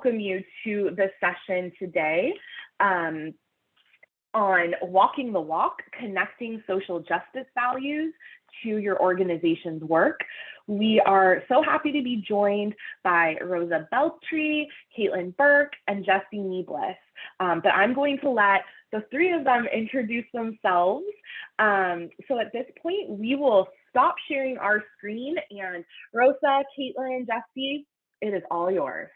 welcome you to the session today on Walking the Walk, Connecting Social Justice Values to Your Organization's Work. We are so happy to be joined by Rosa Beltry, Caitlin Burke, and Jesse Neeblis. But I'm going to let the three of them introduce themselves. So at this point, we will stop sharing our screen, and Rosa, Caitlin, Jesse, it is all yours.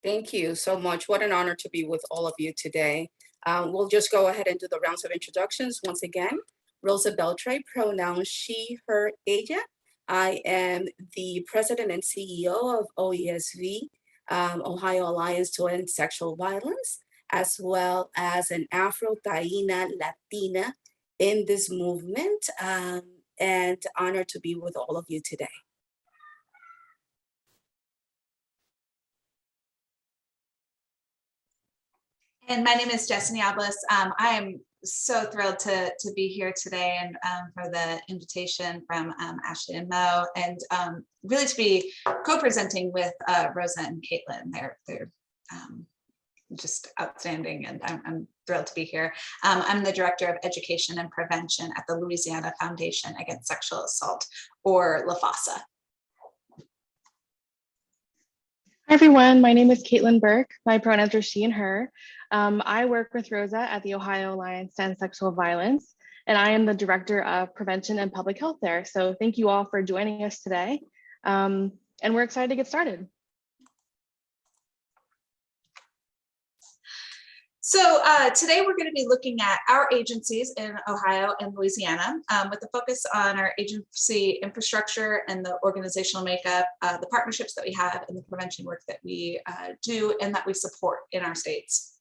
Thank you so much. What an honor to be with all of you today. We'll just go ahead and do the rounds of introductions. Once again, Rosa Beltry, pronouns she, her, ella. I am the president and CEO of OESV, Ohio Alliance to End Sexual Violence, as well as an Afro-Taína Latina in this movement, and honored to be with all of you today. And my name is Jesse Neeblis. I am so thrilled to be here today and for the invitation from Ashley and Mo, and really to be co-presenting with Rosa and Caitlin. They're just outstanding, and I'm thrilled to be here. I'm the Director of Education and Prevention at the Louisiana Foundation Against Sexual Assault, or LaFOSSA. Hi everyone, my name is Caitlin Burke. My pronouns are she and her. I work with Rosa at the Ohio Alliance to End Sexual Violence, and I am the Director of Prevention and Public Health there. So thank you all for joining us today, and we're excited to get started. So today we're going to be looking at our agencies in Ohio and Louisiana with a focus on our agency infrastructure and the organizational makeup, the partnerships that we have, and the prevention work that we do and that we support in our states.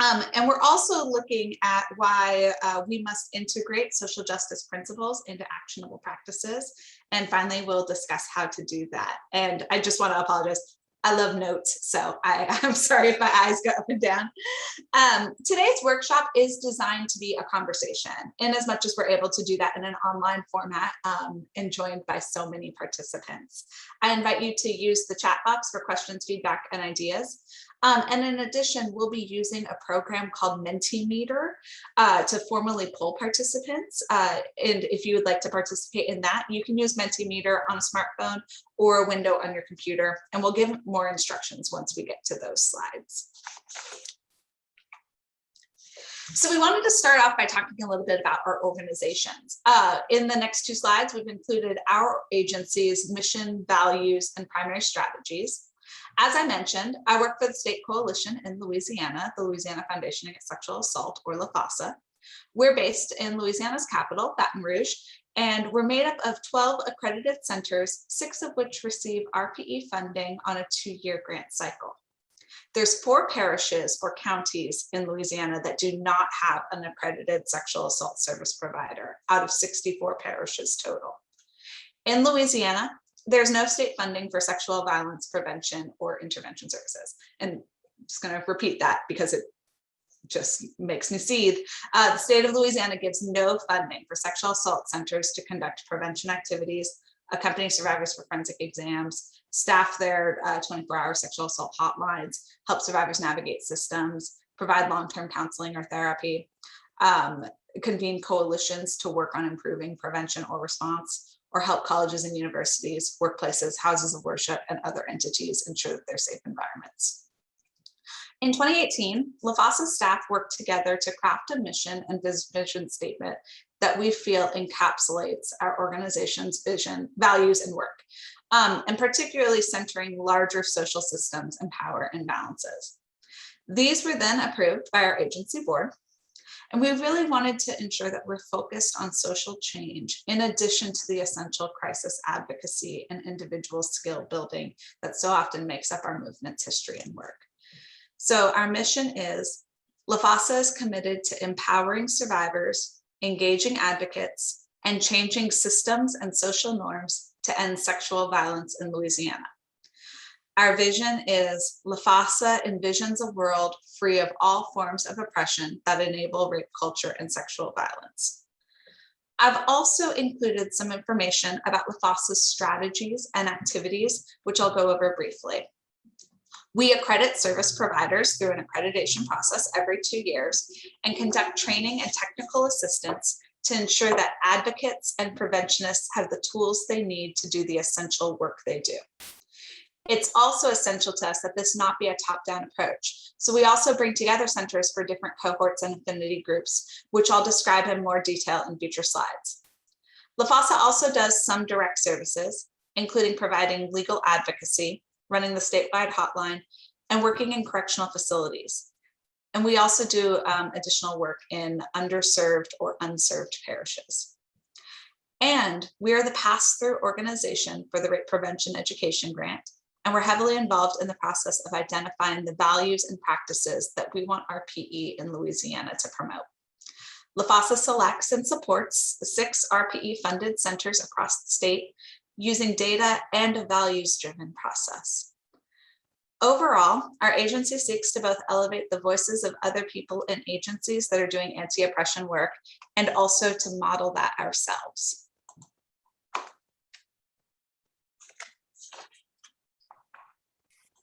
And we're also looking at why we must integrate social justice principles into actionable practices. And finally, we'll discuss how to do that. And I just want to apologize. I love notes, so I'm sorry if my eyes go up and down. Today's workshop is designed to be a conversation, in as much as we're able to do that in an online format and joined by so many participants. I invite you to use the chat box for questions, feedback, and ideas. And in addition, we'll be using a program called Mentimeter to formally poll participants. And if you would like to participate in that, you can use Mentimeter on a smartphone or a window on your computer. And we'll give more instructions once we get to those slides. So we wanted to start off by talking a little bit about our organizations. In the next two slides, we've included our agency's mission, values, and primary strategies. As I mentioned, I work for the State Coalition in Louisiana, the Louisiana Foundation Against Sexual Assault, or LaFOSSA. We're based in Louisiana's capital, Baton Rouge, and we're made up of 12 accredited centers, 6 of which receive RPE funding on a 2-year grant cycle. There's 4 parishes or counties in Louisiana that do not have an accredited sexual assault service provider out of 64 parishes total. In Louisiana, there's no state funding for sexual violence prevention or intervention services. And I'm just going to repeat that because it just makes me seethe. The state of Louisiana gives no funding for sexual assault centers to conduct prevention activities, accompany survivors for forensic exams, staff their 24-hour sexual assault hotlines, help survivors navigate systems, provide long-term counseling or therapy, convene coalitions to work on improving prevention or response, or help colleges and universities, workplaces, houses of worship, and other entities ensure that they're safe environments. In 2018, LaFOSSA staff worked together to craft a mission and vision statement that we feel encapsulates our organization's vision, values, and work, and particularly centering larger social systems and power imbalances. These were then approved by our agency board. And we really wanted to ensure that we're focused on social change in addition to the essential crisis advocacy and individual skill building that so often makes up our movement's history and work. So our mission is, LaFOSSA is committed to empowering survivors, engaging advocates, and changing systems and social norms to end sexual violence in Louisiana. Our vision is, LaFOSSA envisions a world free of all forms of oppression that enable rape culture and sexual violence. I've also included some information about LaFosa's strategies and activities, which I'll go over briefly. We accredit service providers through an accreditation process every 2 years and conduct training and technical assistance to ensure that advocates and preventionists have the tools they need to do the essential work they do. It's also essential to us that this not be a top-down approach. So we also bring together centers for different cohorts and affinity groups, which I'll describe in more detail in future slides. LaFosa also does some direct services, including providing legal advocacy, running the statewide hotline, and working in correctional facilities. And we also do additional work in underserved or unserved parishes. And we are the pass-through organization for the Rape Prevention Education Grant, and we're heavily involved in the process of identifying the values and practices that we want our PE in Louisiana to promote. LaFosa selects and supports the 6 RPE-funded centers across the state using data and a values-driven process. Overall, our agency seeks to both elevate the voices of other people and agencies that are doing anti-oppression work and also to model that ourselves.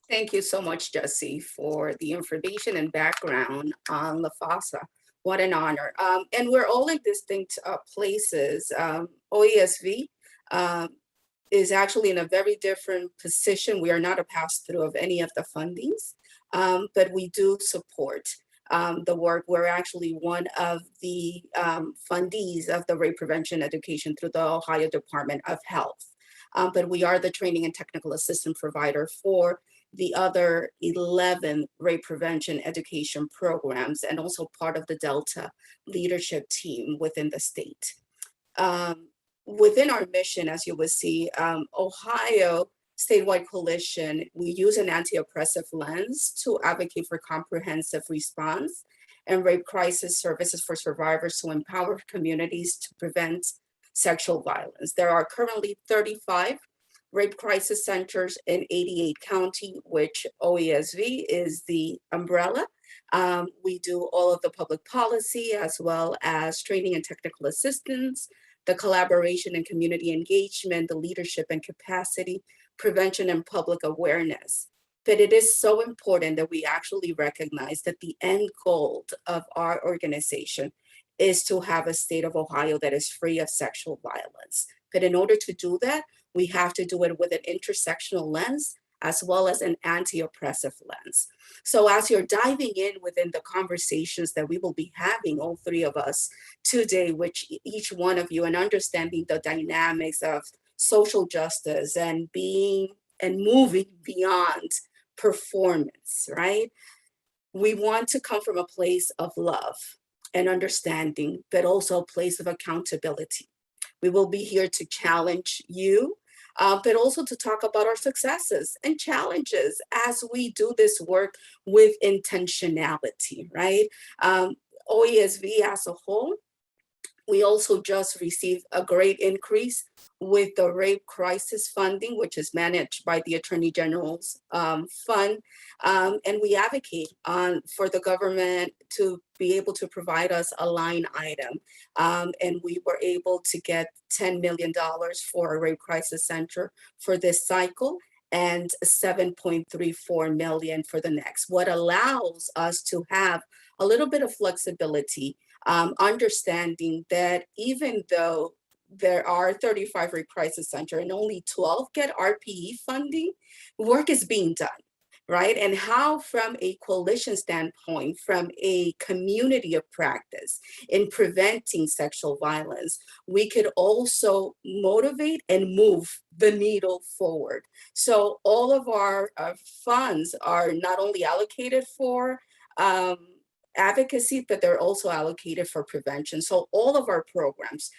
Thank you so much, Jessie, for the information and background on LaFosa. What an honor. And we're all in distinct places. OESV is actually in a very different position. We are not a pass-through of any of the fundings, but we do support the work. We're actually one of the fundees of the rape prevention education through the Ohio Department of Health. But we are the training and technical assistance provider for the other 11 rape prevention education programs and also part of the Delta leadership team within the state. Within our mission, as you will see, Ohio statewide coalition, we use an anti-oppressive lens to advocate for comprehensive response and rape crisis services for survivors to empower communities to prevent sexual violence. There are currently 35 rape crisis centers in 88 counties, which OESV is the umbrella. We do all of the public policy as well as training and technical assistance, the collaboration and community engagement, the leadership and capacity, prevention and public awareness. But it is so important that we actually recognize that the end goal of our organization is to have a state of Ohio that is free of sexual violence. But in order to do that, we have to do it with an intersectional lens as well as an anti-oppressive lens. So as you're diving in within the conversations that we will be having, all 3 of us today, which each one of you, and understanding the dynamics of social justice and being and moving beyond performance, right? We want to come from a place of love and understanding, but also a place of accountability. We will be here to challenge you, but also to talk about our successes and challenges as we do this work with intentionality, right? OESV as a whole, we also just received a great increase with the rape crisis funding, which is managed by the Attorney General's fund. And we advocate for the government to be able to provide us a line item. And we were able to get $10 million for a rape crisis center for this cycle and $7.34 million for the next. What allows us to have a little bit of flexibility, understanding that even though there are 35 rape crisis centers and only 12 get RPE funding, work is being done, right? And how from a coalition standpoint, from a community of practice in preventing sexual violence, we could also motivate and move the needle forward. So all of our funds are not only allocated for advocacy, but they're also allocated for prevention. So all of our programs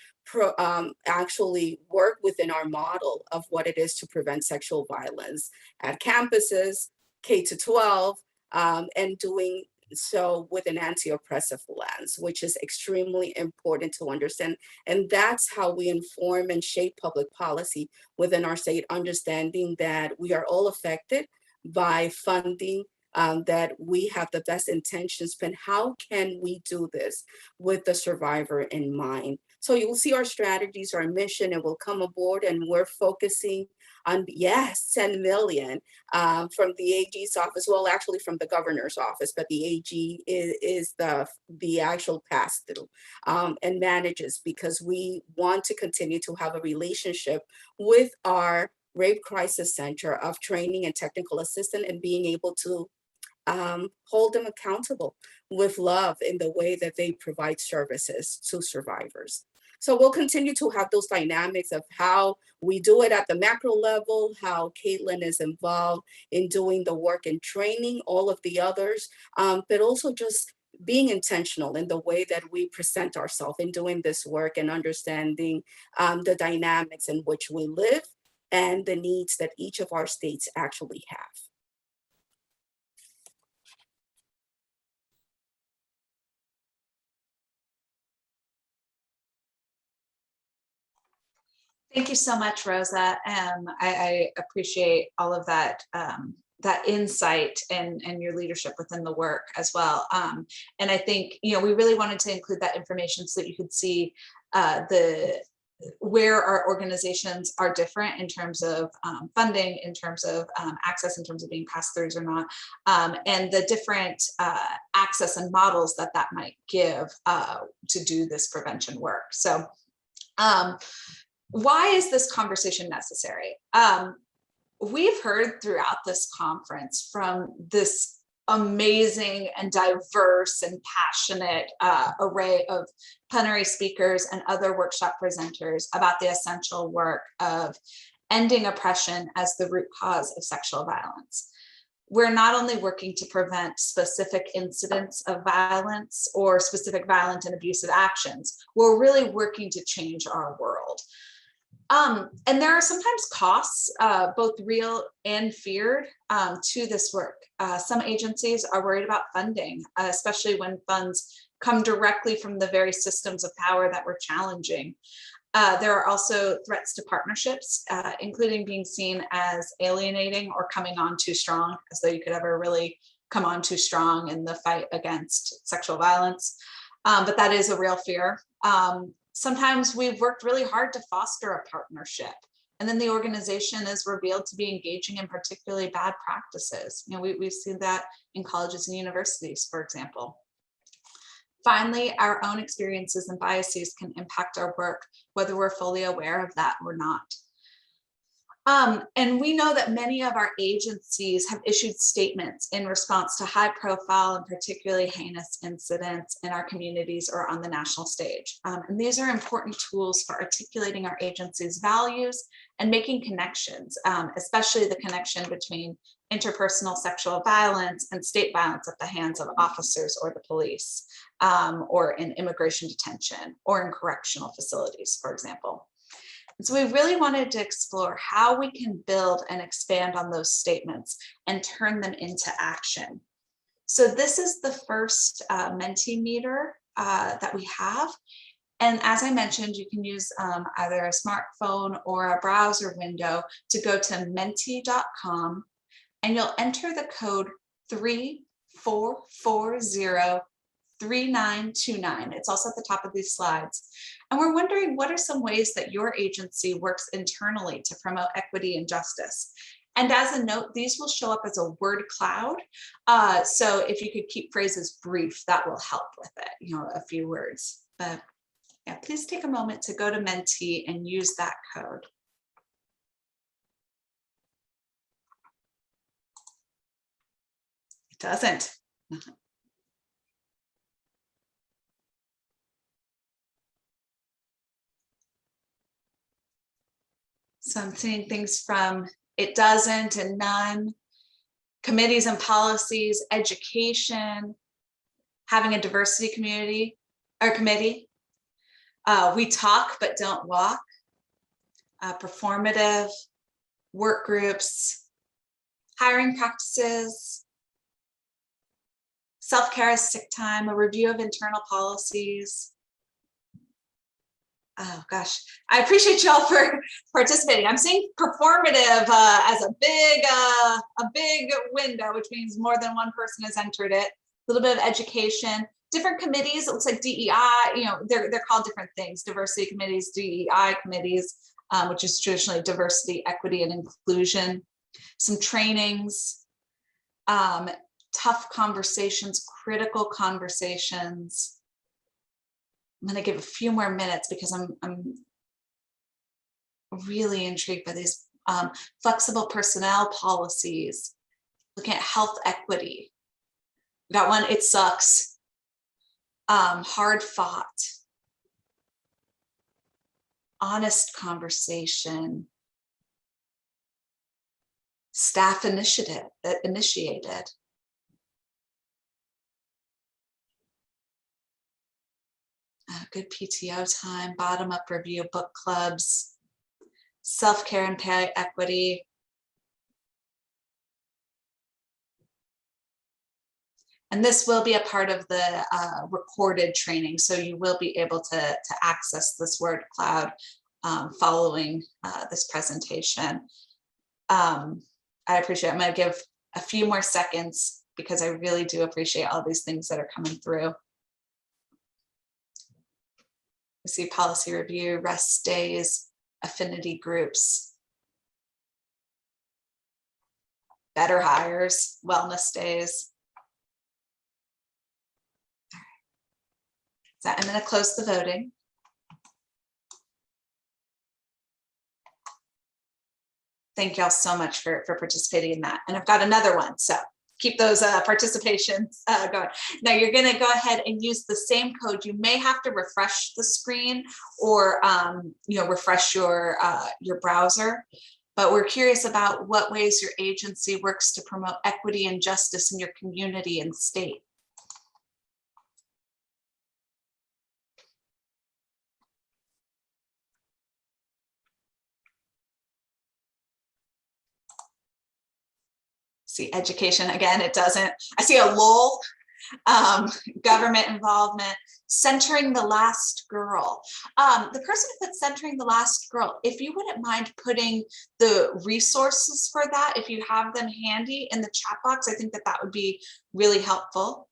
actually work within our model of what it is to prevent sexual violence at campuses, K-12, and doing so with an anti-oppressive lens, which is extremely important to understand. And that's how we inform and shape public policy within our state, understanding that we are all affected by funding, that we have the best intentions, but how can we do this with the survivor in mind? So you'll see our strategies, our mission, and we'll come aboard, and we're focusing on, yes, 10 million from the AG's office, well, actually from the governor's office, but the AG is the actual pass-through and manages, because we want to continue to have a relationship with our Rape Crisis Center of training and technical assistance, and being able to hold them accountable with love in the way that they provide services to survivors. So we'll continue to have those dynamics of how we do it at the macro level, how Caitlin is involved in doing the work and training all of the others, but also just being intentional in the way that we present ourselves in doing this work, and understanding the dynamics in which we live and the needs that each of our states actually have. Thank you so much, Rosa. I appreciate all of that that insight and your leadership within the work as well. And I think, you know, we really wanted to include that information so that you could see where our organizations are different in terms of funding, in terms of access, in terms of being pass-throughs or not, and the different access and models that might give to do this prevention work. So why is this conversation necessary? We've heard throughout this conference from this amazing and diverse and passionate array of plenary speakers and other workshop presenters about the essential work of ending oppression as the root cause of sexual violence. We're not only working to prevent specific incidents of violence or specific violent and abusive actions, we're really working to change our world. And there are sometimes costs, both real and feared, to this work. Some agencies are worried about funding, especially when funds come directly from the very systems of power that we're challenging. There are also threats to partnerships, including being seen as alienating or coming on too strong, as though you could ever really come on too strong in the fight against sexual violence. But that is a real fear. Sometimes we've worked really hard to foster a partnership, and then the organization is revealed to be engaging in particularly bad practices. You know, we've seen that in colleges and universities, for example. Finally, our own experiences and biases can impact our work, whether we're fully aware of that or not. And we know that many of our agencies have issued statements in response to high profile and particularly heinous incidents in our communities or on the national stage. And these are important tools for articulating our agency's values and making connections, especially the connection between interpersonal sexual violence and state violence at the hands of officers or the police, or in immigration detention or in correctional facilities, for example. So we really wanted to explore how we can build and expand on those statements and turn them into action. So this is the first Mentimeter that we have. And as I mentioned, you can use either a smartphone or a browser window to go to menti.com, and you'll enter the code 34403929. It's also at the top of these slides. And we're wondering, what are some ways that your agency works internally to promote equity and justice? And as a note, these will show up as a word cloud. So if you could keep phrases brief, that will help with it, you know, a few words. But yeah, please take a moment to go to Menti and use that code. It doesn't. So I'm seeing things from it doesn't and none, committees and policies, education, having a diversity community or committee, we talk but don't walk, performative, work groups, hiring practices, self-care as sick time, a review of internal policies. Oh gosh, I appreciate y'all for participating. I'm seeing performative as a big window, which means more than one person has entered it. A little bit of education, different committees. It looks like DEI, you know, they're called different things, diversity committees, DEI committees, which is traditionally diversity, equity, and inclusion. Some trainings, tough conversations, critical conversations. I'm going to give a few more minutes because I'm really intrigued by these. Flexible personnel policies, looking at health equity. We got one, it sucks. Hard fought. Honest conversation. Staff initiated. Good PTO time, bottom up review, book clubs, self-care and pay equity. And this will be a part of the recorded training, so you will be able to access this word cloud following this presentation. I appreciate it. I'm going to give a few more seconds because I really do appreciate all these things that are coming through. We see policy review, rest days, affinity groups, better hires, wellness days. So I'm going to close the voting. Thank y'all so much for participating in that. And I've got another one, so keep those participations going. Now you're going to go ahead and use the same code. You may have to refresh the screen or refresh your browser. But we're curious about what ways your agency works to promote equity and justice in your community and state. See education, again, it doesn't. I see a lull, government involvement, centering the last girl. The person who put centering the last girl, if you wouldn't mind putting the resources for that, if you have them handy in the chat box, I think that would be really helpful.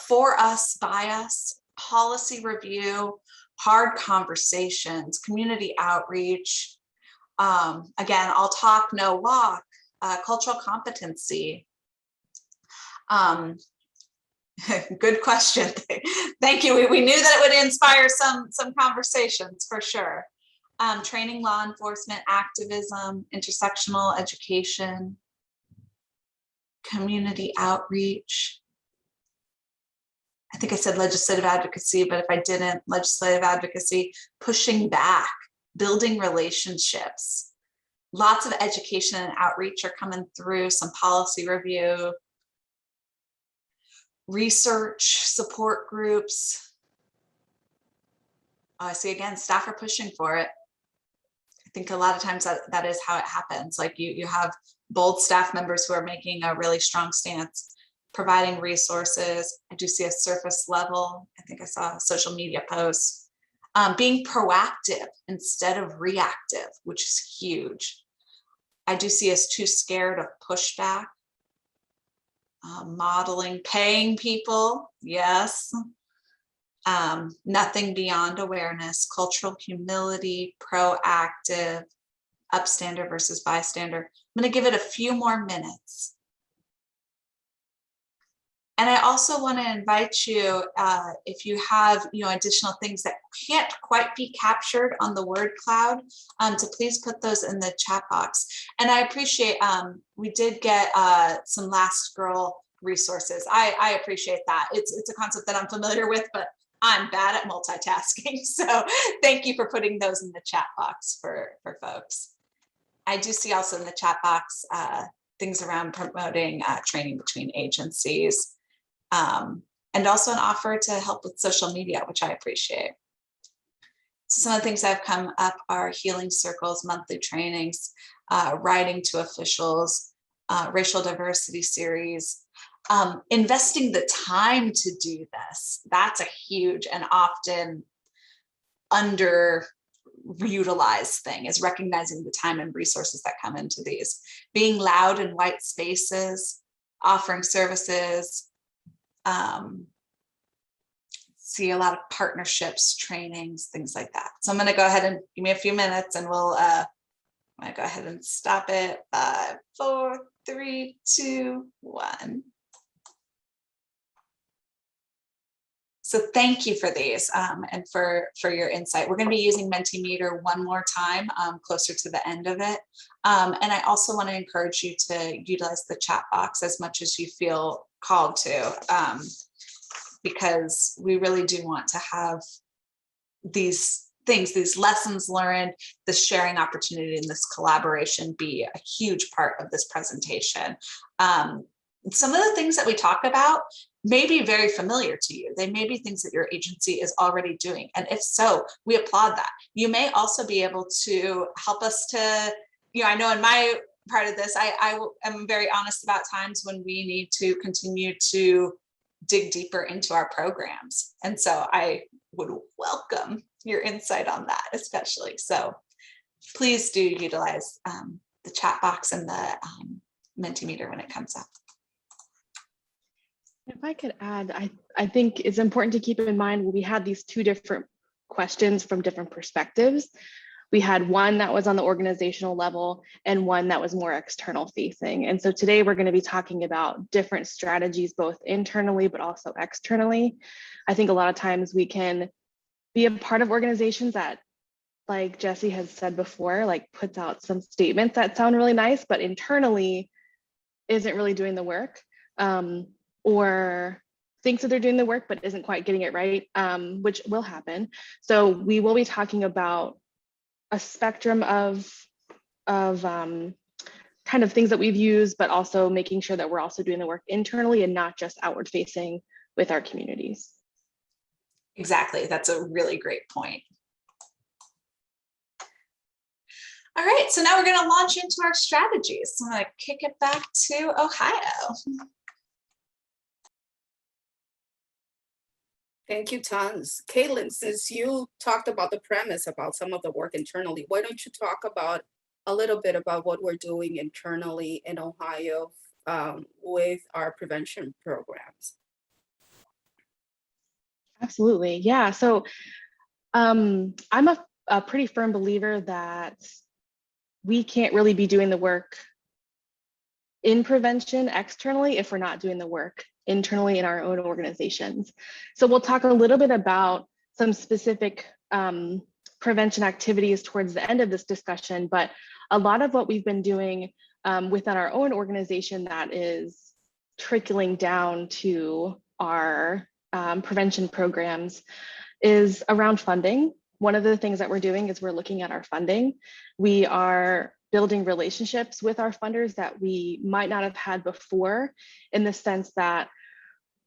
For us, by us, policy review, hard conversations, community outreach. Again, I'll talk, no walk. Cultural competency. Good question. Thank you. We knew that it would inspire some conversations for sure. Training, law enforcement, activism, intersectional education, community outreach. I think I said legislative advocacy, but if I didn't, legislative advocacy, pushing back, building relationships. Lots of education and outreach are coming through, some policy review, research, support groups. I see again, staff are pushing for it. I think a lot of times that is how it happens. Like you have bold staff members who are making a really strong stance, providing resources. I do see a surface level. I think I saw a social media post. Being proactive instead of reactive, which is huge. I do see us too scared of pushback. Modeling, paying people, yes. Nothing beyond awareness, cultural humility, proactive, upstander versus bystander. I'm going to give it a few more minutes. And I also want to invite you, if you have additional things that can't quite be captured on the word cloud, to please put those in the chat box. And I appreciate, we did get some last girl resources. I appreciate that. It's a concept that I'm familiar with, but I'm bad at multitasking. So thank you for putting those in the chat box for folks. I do see also in the chat box things around promoting training between agencies. And also an offer to help with social media, which I appreciate. So some of the things that have come up are healing circles, monthly trainings, writing to officials, racial diversity series, investing the time to do this. That's a huge and often underutilized thing, is recognizing the time and resources that come into these. Being loud in white spaces, offering services, see a lot of partnerships, trainings, things like that. So I'm going to go ahead and give me a few minutes and we'll I'm going to go ahead and stop it. 5, 4, 3, 2, 1. So thank you for these and for your insight. We're going to be using Mentimeter one more time closer to the end of it. And I also want to encourage you to utilize the chat box as much as you feel called to, because we really do want to have these things, these lessons learned, the sharing opportunity and this collaboration be a huge part of this presentation. Some of the things that we talk about may be very familiar to you. They may be things that your agency is already doing. And if so, we applaud that. You may also be able to help us to, I know in my part of this, I am very honest about times when we need to continue to dig deeper into our programs. And so I would welcome your insight on that, especially. So please do utilize the chat box and the Mentimeter when it comes up. If I could add, I think it's important to keep in mind we had these two different questions from different perspectives. We had one that was on the organizational level and one that was more external facing. And so today we're going to be talking about different strategies, both internally, but also externally. I think a lot of times we can be a part of organizations that, like Jesse has said before, like puts out some statements that sound really nice, but internally isn't really doing the work. Or thinks that they're doing the work, but isn't quite getting it right, which will happen. So we will be talking about a spectrum of kind of things that we've used, but also making sure that we're also doing the work internally and not just outward facing with our communities. Exactly, that's a really great point. All right, so now we're going to launch into our strategies. So I'm going to kick it back to Ohio. Thank you, tons. Caitlin, since you talked about the premise about some of the work internally, why don't you talk about a little bit about what we're doing internally in Ohio with our prevention programs? Absolutely, yeah. So I'm a pretty firm believer that we can't really be doing the work in prevention externally if we're not doing the work internally in our own organizations. So we'll talk a little bit about some specific prevention activities towards the end of this discussion, but a lot of what we've been doing within our own organization that is trickling down to our prevention programs is around funding. One of the things that we're doing is we're looking at our funding. We are building relationships with our funders that we might not have had before, in the sense that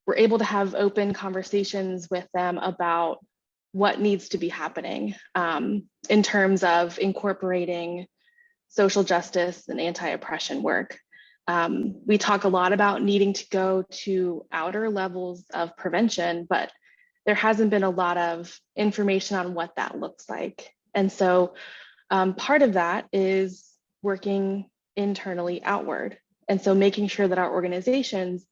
we're able to have open conversations with them about what needs to be happening in terms of incorporating social justice and anti-oppression work. We talk a lot about needing to go to outer levels of prevention, but there hasn't been a lot of information on what that looks like. And so part of that is working internally outward. And so making sure that our organizations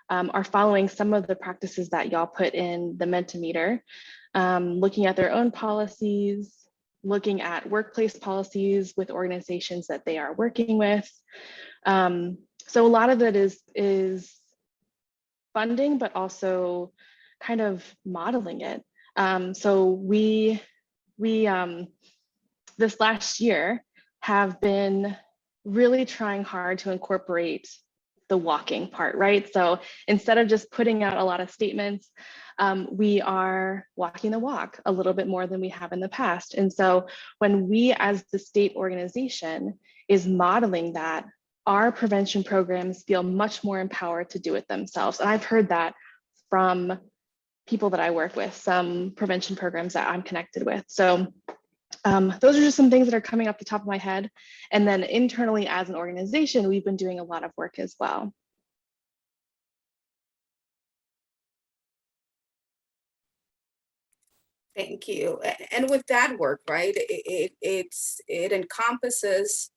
are following some of the practices that y'all put in the Mentimeter, looking at their own policies, looking at workplace policies with organizations that they are working with. So a lot of it is funding, but also kind of modeling it. So we this last year have been really trying hard to incorporate the walking part, right? So instead of just putting out a lot of statements, we are walking the walk a little bit more than we have in the past. And so when we as the state organization is modeling that, our prevention programs feel much more empowered to do it themselves. And I've heard that from people that I work with, some prevention programs that I'm connected with. So those are just some things that are coming off the top of my head. And then internally as an organization, we've been doing a lot of work as well. Thank you. And with that work, right, it encompasses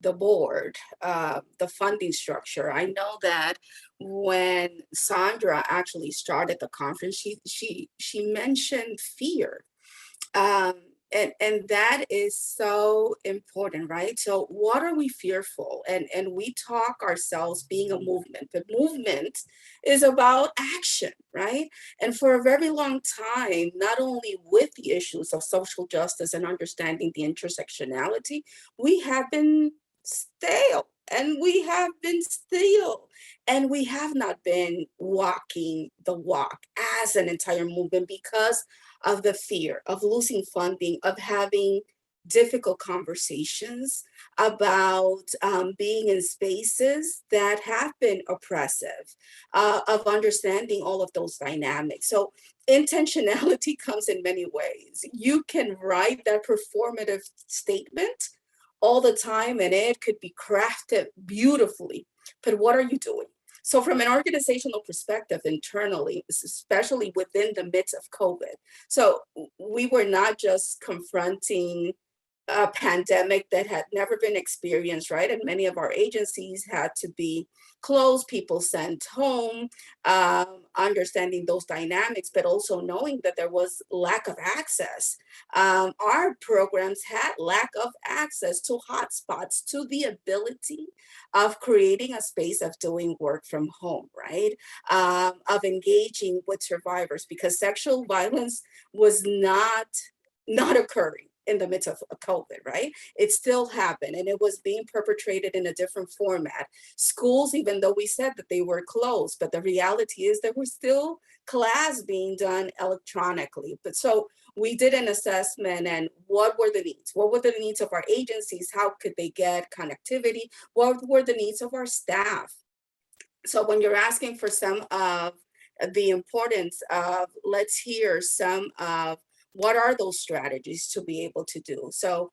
the board, the funding structure. I know that when Sandra actually started the conference, she mentioned fear. Um, and that is so important, right? So what are we fearful? And we talk ourselves being a movement, but movement is about action, right? And for a very long time, not only with the issues of social justice and understanding the intersectionality, we have been stale and we have been still, and we have not been walking the walk as an entire movement because of the fear of losing funding, of having difficult conversations about being in spaces that have been oppressive, of understanding all of those dynamics. So intentionality comes in many ways. You can write that performative statement all the time and it could be crafted beautifully, but what are you doing? So from an organizational perspective internally, especially within the midst of COVID, so we were not just confronting a pandemic that had never been experienced, right? And many of our agencies had to be closed, people sent home, understanding those dynamics, but also knowing that there was lack of access. Our programs had lack of access to hotspots, to the ability of creating a space of doing work from home, right? Of engaging with survivors, because sexual violence was not occurring in the midst of COVID, right? It still happened and it was being perpetrated in a different format. Schools, even though we said that they were closed, but the reality is there was still class being done electronically. But so we did an assessment and what were the needs? What were the needs of our agencies? How could they get connectivity? What were the needs of our staff? So when you're asking for some of the importance of, let's hear some of what are those strategies to be able to do. So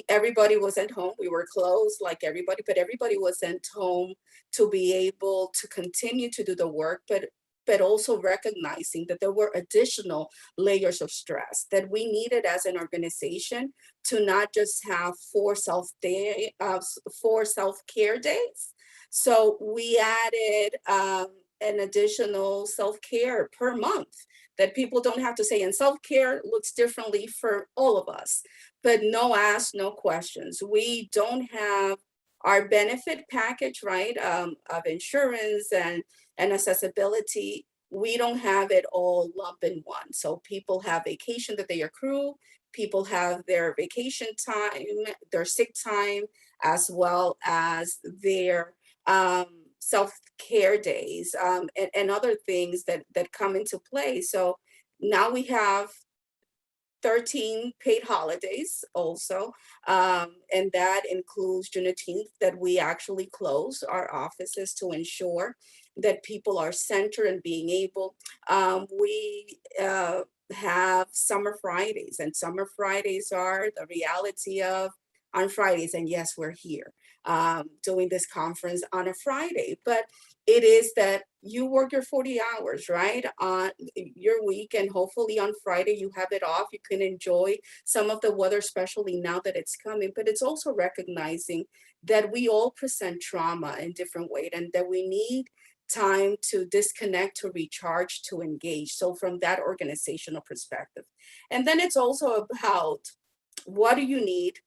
everybody was at home. We were closed like everybody, but everybody was at home to be able to continue to do the work, but also recognizing that there were additional layers of stress that we needed as an organization to not just have 4 self-care days. So we added an additional self-care per month that people don't have to say, and self-care looks differently for all of us, but no ask, no questions. We don't have our benefit package, right, of insurance and accessibility. We don't have it all lumped in one. So people have vacation that they accrue, people have their vacation time, their sick time, as well as their self-care days, and other things that come into play. So now we have 13 paid holidays also, and that includes Juneteenth, that we actually close our offices to ensure that people are centered and being able. We have summer Fridays, and summer Fridays are the reality of on Fridays. And yes, we're here doing this conference on a Friday, but it is that you work your 40 hours, right, on your week, and hopefully on Friday you have it off. You can enjoy some of the weather, especially now that it's coming, but it's also recognizing that we all present trauma in different ways and that we need time to disconnect, to recharge, to engage. So from that organizational perspective. And then it's also about, what do you need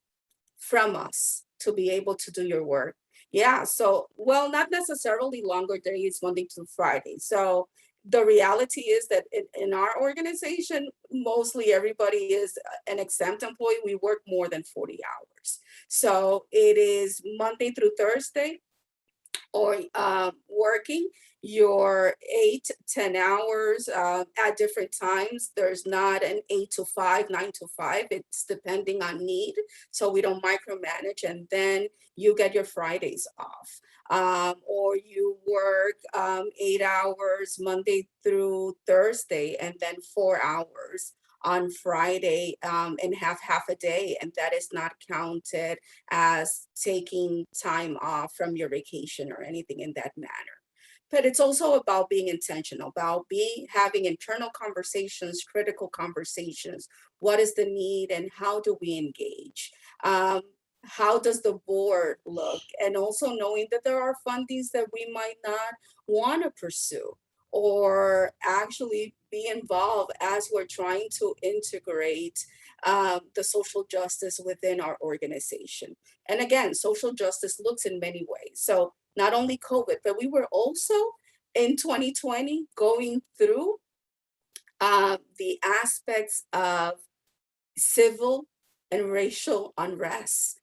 from us to be able to do your work? Yeah, so, well, not necessarily longer days, Monday to Friday. So the reality is that in our organization, mostly everybody is an exempt employee. We work more than 40 hours. So it is Monday through Thursday, or working your 8-10 hours at different times. There's not an 8 to 5, 9 to 5. It's depending on need. So we don't micromanage. And then you get your Fridays off. Or you work 8 hours Monday through Thursday, and then 4 hours on Friday, and have half a day, and that is not counted as taking time off from your vacation or anything in that manner. But it's also about being intentional, about having internal conversations, critical conversations. What is the need and how do we engage? how does the board look? And also knowing that there are fundings that we might not want to pursue or actually be involved as we're trying to integrate the social justice within our organization. And again, social justice looks in many ways. So not only COVID, but we were also in 2020 going through the aspects of civil and racial unrest.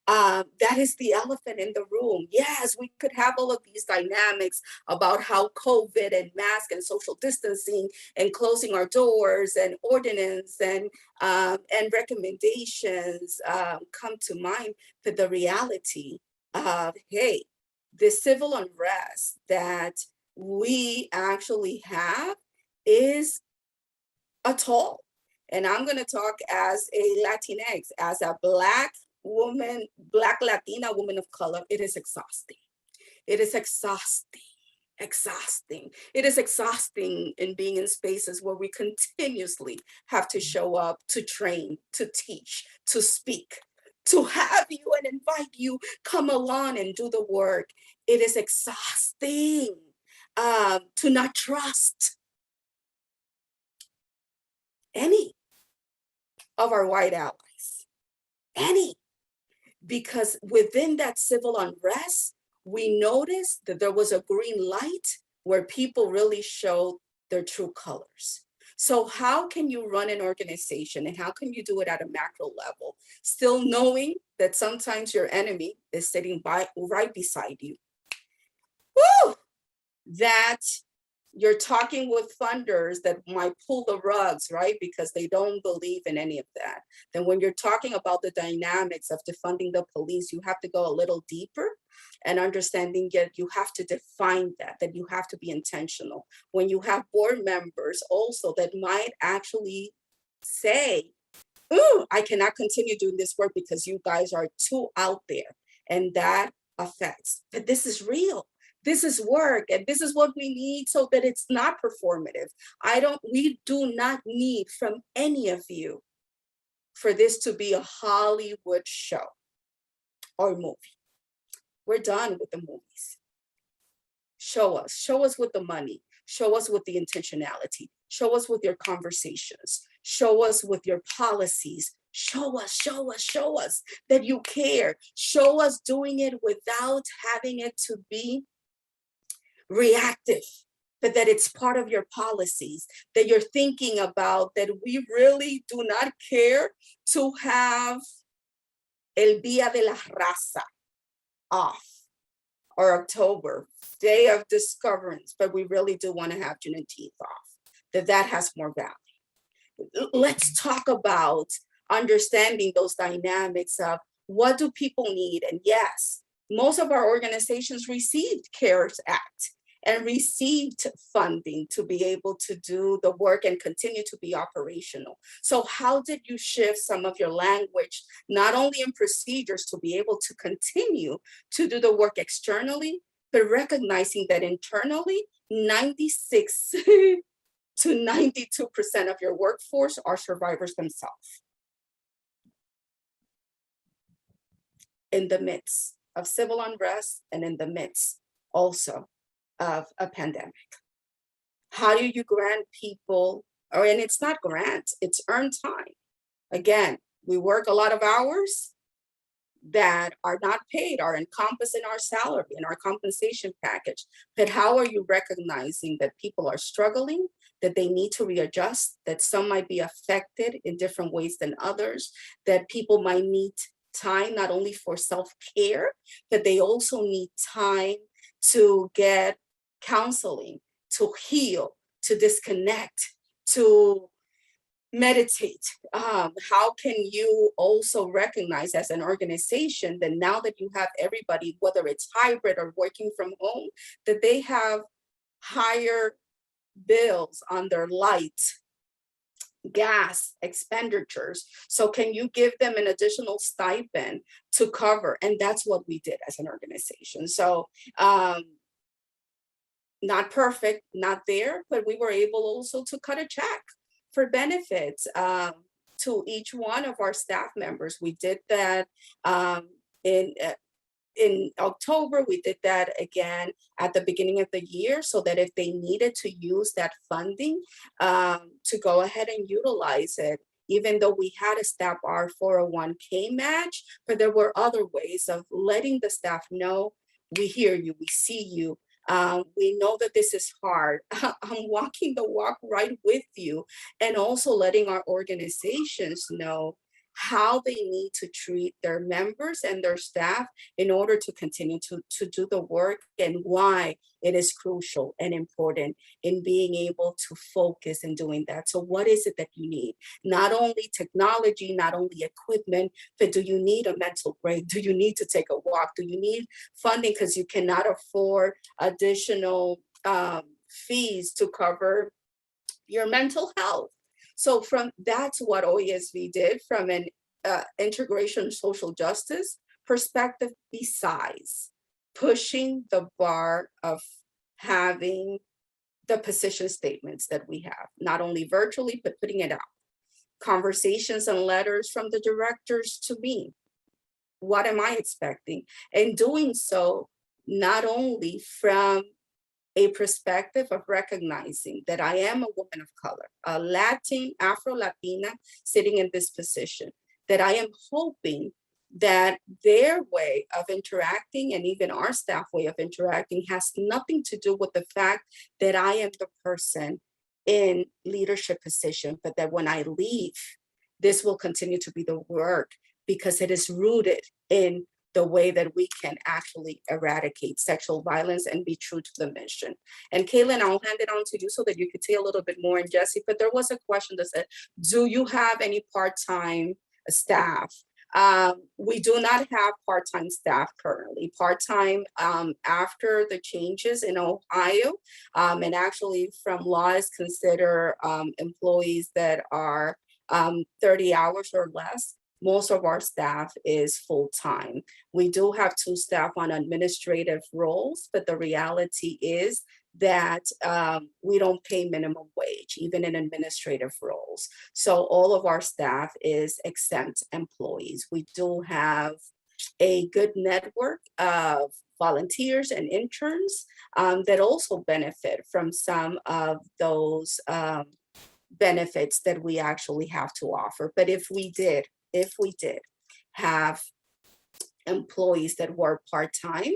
That is the elephant in the room. Yes, we could have all of these dynamics about how COVID and mask and social distancing and closing our doors and ordinance and recommendations come to mind. But the reality of, hey, the civil unrest that we actually have is a toll. And I'm going to talk as a Latinx, as a Black woman, Black Latina woman of color. It is exhausting. It is exhausting. Exhausting. It is exhausting in being in spaces where we continuously have to show up, to train, to teach, to speak, to have you and invite you come along and do the work. It is exhausting to not trust any of our white allies, any, because within that civil unrest, we noticed that there was a green light where people really showed their true colors. So how can you run an organization and how can you do it at a macro level, still knowing that sometimes your enemy is sitting right beside you? Woo! That you're talking with funders that might pull the rugs, right? Because they don't believe in any of that. Then when you're talking about the dynamics of defunding the police, you have to go a little deeper and understanding that you have to define that you have to be intentional. When you have board members also that might actually say, ooh, I cannot continue doing this work because you guys are too out there. And that affects, but this is real. This is work and this is what we need so that it's not performative. We do not need from any of you for this to be a Hollywood show or movie. We're done with the movies. Show us with the money, show us with the intentionality, show us with your conversations, show us with your policies, show us that you care, show us doing it without having it to be reactive, but that it's part of your policies, that you're thinking about, that we really do not care to have El Día de la Raza off or October, Day of Discoverance, but we really do want to have Juneteenth off, that has more value. Let's talk about understanding those dynamics of what do people need? And yes, most of our organizations received CARES Act and received funding to be able to do the work and continue to be operational. So how did you shift some of your language, not only in procedures to be able to continue to do the work externally, but recognizing that internally, 96 to 92% of your workforce are survivors themselves. In the midst of civil unrest and in the midst also of a pandemic. How do you grant people, and it's not grants, it's earned time. Again, we work a lot of hours that are not paid, are encompassed in our salary, in our compensation package. But how are you recognizing that people are struggling, that they need to readjust, that some might be affected in different ways than others, that people might need time not only for self-care, but they also need time to get counseling, to heal, to disconnect, to meditate. How can you also recognize as an organization that now that you have everybody, whether it's hybrid or working from home, that they have higher bills on their light, gas expenditures? So can you give them an additional stipend to cover? And that's what we did as an organization. So not perfect, not there, but we were able also to cut a check for benefits to each one of our staff members. We did that in October, we did that again at the beginning of the year so that if they needed to use that funding to go ahead and utilize it, even though we had to stop our 401k match, but there were other ways of letting the staff know, we hear you, we see you. We know that this is hard. I'm walking the walk right with you. And also letting our organizations know how they need to treat their members and their staff in order to continue to do the work, and why it is crucial and important in being able to focus in doing that. So what is it that you need? Not only technology, not only equipment, but do you need a mental break? Do you need to take a walk? Do you need funding because you cannot afford additional fees to cover your mental health? So that's what OESV did from an integration social justice perspective, besides pushing the bar of having the position statements that we have, not only virtually, but putting it out. Conversations and letters from the directors to me. What am I expecting? And doing so not only from a perspective of recognizing that I am a woman of color, a Latin, Afro-Latina sitting in this position, that I am hoping that their way of interacting and even our staff way of interacting has nothing to do with the fact that I am the person in leadership position, but that when I leave, this will continue to be the work because it is rooted in the way that we can actually eradicate sexual violence and be true to the mission. And Kaylin, I'll hand it on to you so that you could say a little bit more. And Jesse, but there was a question that said, do you have any part-time staff? We do not have part-time staff currently. Part-time after the changes in Ohio, and actually from law is consider employees that are 30 hours or less. Most of our staff is full-time. We do have 2 staff on administrative roles, but the reality is that we don't pay minimum wage, even in administrative roles. So all of our staff is exempt employees. We do have a good network of volunteers and interns that also benefit from some of those benefits that we actually have to offer. But if we did have employees that were part-time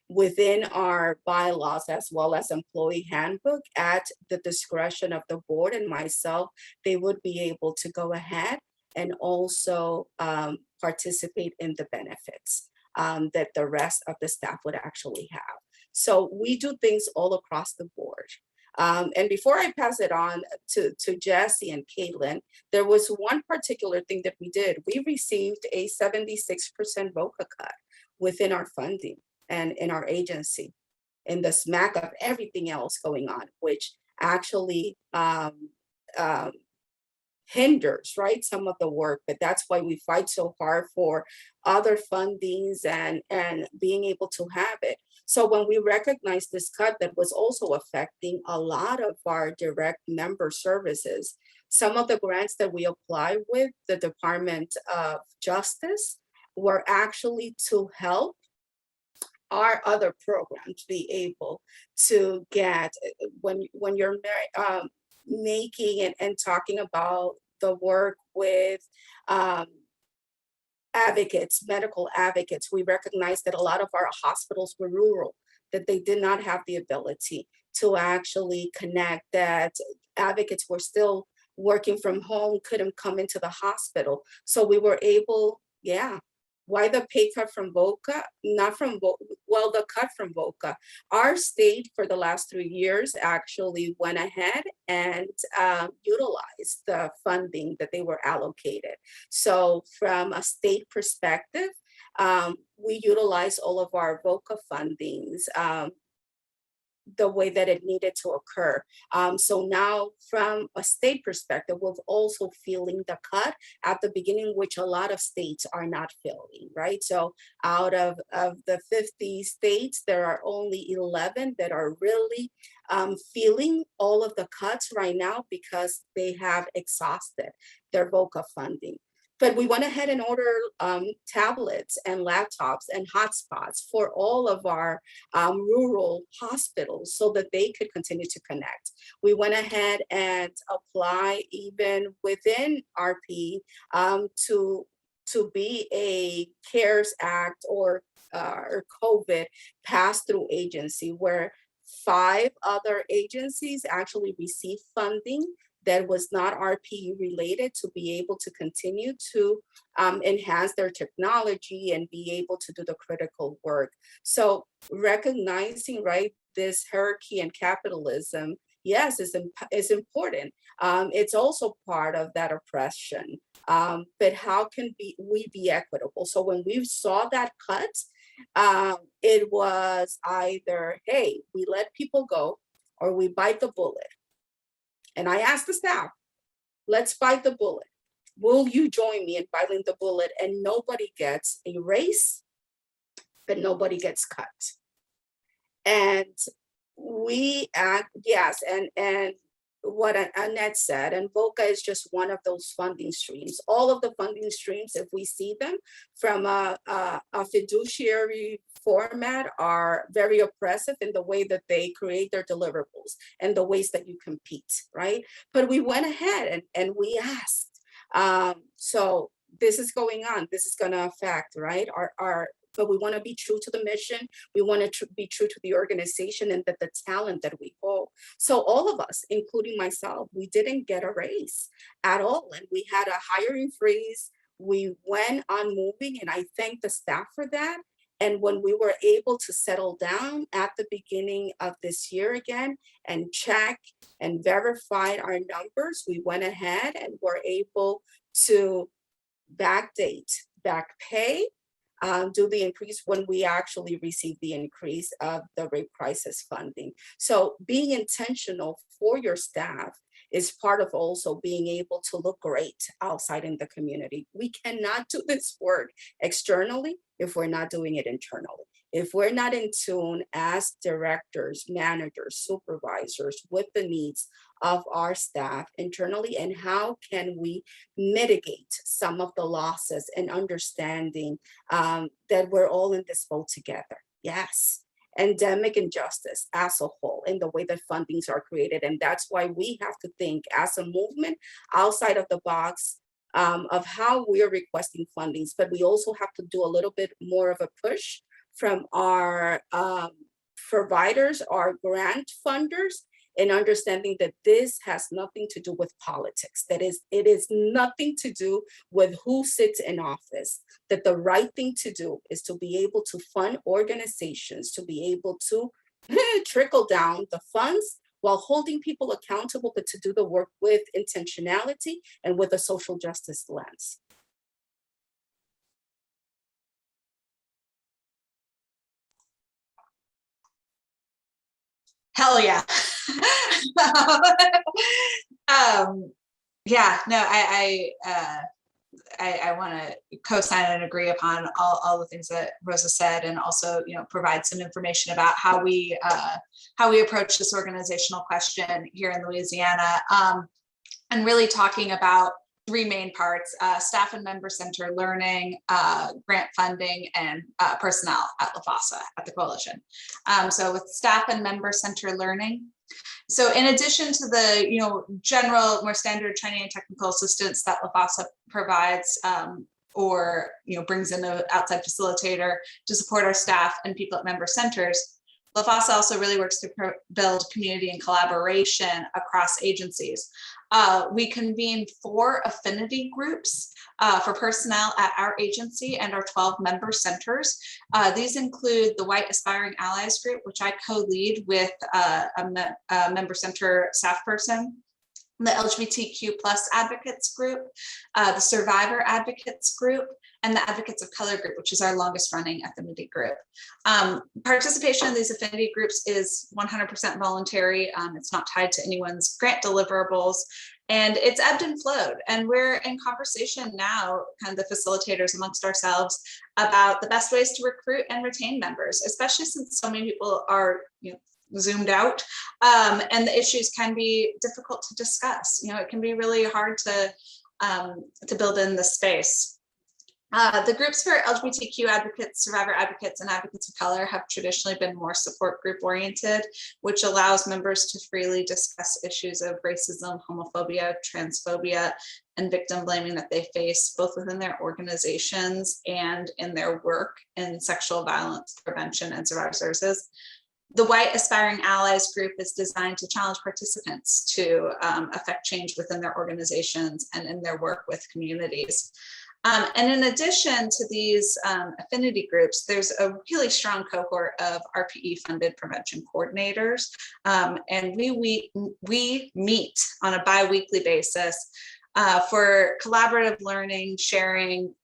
within our bylaws as well as employee handbook at the discretion of the board and myself, they would be able to go ahead and also participate in the benefits that the rest of the staff would actually have. So we do things all across the board. And before I pass it on to Jesse and Caitlin, there was one particular thing that we did. We received a 76% VOCA cut within our funding and in our agency, in the smack of everything else going on, which actually hinders, right, some of the work. But that's why we fight so hard for other fundings and being able to have it. So when we recognized this cut that was also affecting a lot of our direct member services, some of the grants that we apply with the Department of Justice were actually to help our other programs be able to get, when you're making and talking about the work with advocates, medical advocates, we recognize that a lot of our hospitals were rural, that they did not have the ability to actually connect, that advocates were still working from home, couldn't come into the hospital. So we were able, why the pay cut from VOCA? Not from, well, the cut from VOCA. Our state for the last 3 years actually went ahead and utilized the funding that they were allocated. So from a state perspective, we utilize all of our VOCA fundings the way that it needed to occur. So now from a state perspective, we're also feeling the cut at the beginning, which a lot of states are not feeling, right? So out of the 50 states, there are only 11 that are really feeling all of the cuts right now because they have exhausted their VOCA funding. But we went ahead and ordered tablets and laptops and hotspots for all of our rural hospitals so that they could continue to connect. We went ahead and apply even within RP to be a CARES Act or COVID pass-through agency where 5 other agencies actually received funding that was not RPU related to be able to continue to enhance their technology and be able to do the critical work. So recognizing, right, this hierarchy and capitalism, yes, is important. It's also part of that oppression. But how can we be equitable? So when we saw that cut, it was either, hey, we let people go or we bite the bullet. And I asked the staff, let's bite the bullet. Will you join me in biting the bullet? And nobody gets a raise, but nobody gets cut. And we yes, and what Annette said, and VOCA is just one of those funding streams. All of the funding streams, if we see them from a fiduciary format, are very oppressive in the way that they create their deliverables and the ways that you compete, right? But we went ahead and we asked, so this is going on, this is gonna affect, right, but we want to be true to the mission. We want to be true to the organization and the talent that we hold. So all of us, including myself, we didn't get a raise at all. And we had a hiring freeze. We went on moving, and I thank the staff for that. And when we were able to settle down at the beginning of this year again and check and verify our numbers, we went ahead and were able to backdate, back pay, do the increase when we actually receive the increase of the rape crisis funding. So being intentional for your staff is part of also being able to look great outside in the community. We cannot do this work externally if we're not doing it internally. If we're not in tune as directors, managers, supervisors with the needs of our staff internally, and how can we mitigate some of the losses and understanding that we're all in this boat together. Yes, endemic injustice as a whole in the way that fundings are created. And that's why we have to think as a movement outside of the box of how we're requesting fundings, but we also have to do a little bit more of a push from our providers, our grant funders, in understanding that this has nothing to do with politics, that it is nothing to do with who sits in office, that the right thing to do is to be able to fund organizations, to be able to trickle down the funds while holding people accountable, but to do the work with intentionality and with a social justice lens. Hell yeah. Yeah, no, I want to co-sign and agree upon all the things that Rosa said, and also, you know, provide some information about how we approach this organizational question here in Louisiana, and really talking about 3 main parts: staff and member center learning, grant funding, and personnel at LAFASA, at the coalition. So with staff and member center learning, so in addition to the, you know, general, more standard training and technical assistance that LAFASA provides, or, you know, brings in an outside facilitator to support our staff and people at member centers, LAFASA also really works to build community and collaboration across agencies. We convene 4 affinity groups for personnel at our agency and our 12 member centers. These include the White Aspiring Allies group, which I co-lead with a member center staff person, the LGBTQ+ advocates group, the Survivor Advocates group, and the Advocates of Color group, which is our longest running affinity group. Participation in these affinity groups is 100% voluntary. It's not tied to anyone's grant deliverables, and it's ebbed and flowed. And we're in conversation now, kind of the facilitators amongst ourselves, about the best ways to recruit and retain members, especially since so many people are, you know, zoomed out, and the issues can be difficult to discuss. You know, it can be really hard to to build in the space. The groups for LGBTQ advocates, survivor advocates, and advocates of color have traditionally been more support group oriented, which allows members to freely discuss issues of racism, homophobia, transphobia, and victim blaming that they face both within their organizations and in their work in sexual violence prevention and survivor services. The White Aspiring Allies group is designed to challenge participants to affect change within their organizations and in their work with communities. And in addition to these affinity groups, there's a really strong cohort of RPE funded prevention coordinators. And we meet on a bi-weekly basis for collaborative learning, sharing,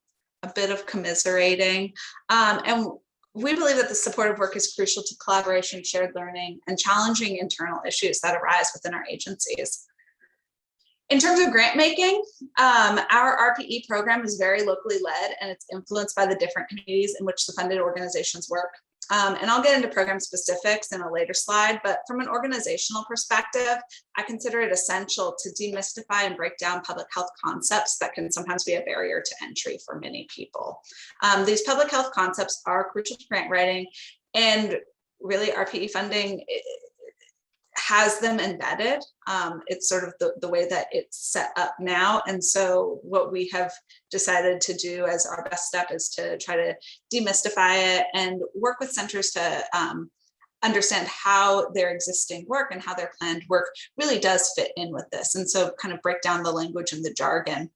a bit of commiserating. And we believe that the supportive work is crucial to collaboration, shared learning, and challenging internal issues that arise within our agencies. In terms of grant making, our RPE program is very locally led, and it's influenced by the different communities in which the funded organizations work. And I'll get into program specifics in a later slide, but from an organizational perspective, I consider it essential to demystify and break down public health concepts that can sometimes be a barrier to entry for many people. These public health concepts are crucial to grant writing, and really RPE funding has them embedded. It's sort of the way that it's set up now. And so what we have decided to do as our best step is to try to demystify it and work with centers to understand how their existing work and how their planned work really does fit in with this. And so kind of break down the language and the jargon.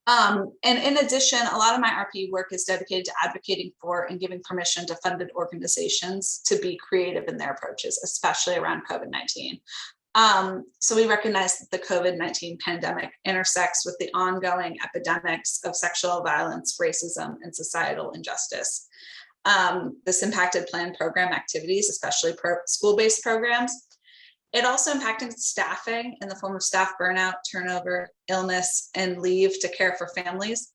And in addition, a lot of my RPE work is dedicated to advocating for and giving permission to funded organizations to be creative in their approaches, especially around COVID-19. So we recognize that the COVID-19 pandemic intersects with the ongoing epidemics of sexual violence, racism, and societal injustice. This impacted planned program activities, especially school-based programs. It also impacted staffing in the form of staff burnout, turnover, illness, and leave to care for families.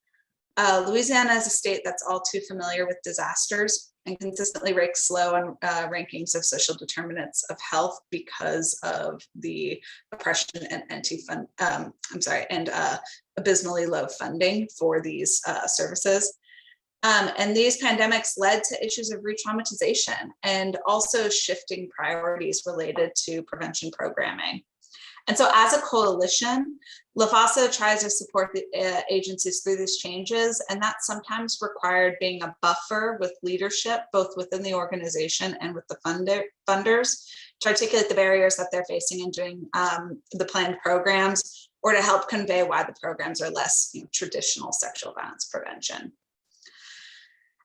Louisiana is a state that's all too familiar with disasters and consistently ranks low on rankings of social determinants of health because of the oppression and abysmally low funding for these services. And these pandemics led to issues of re-traumatization and also shifting priorities related to prevention programming. And so as a coalition, LAFASA tries to support the agencies through these changes, and that sometimes required being a buffer with leadership, both within the organization and with the funders, to articulate the barriers that they're facing in doing the planned programs, or to help convey why the programs are less traditional sexual violence prevention.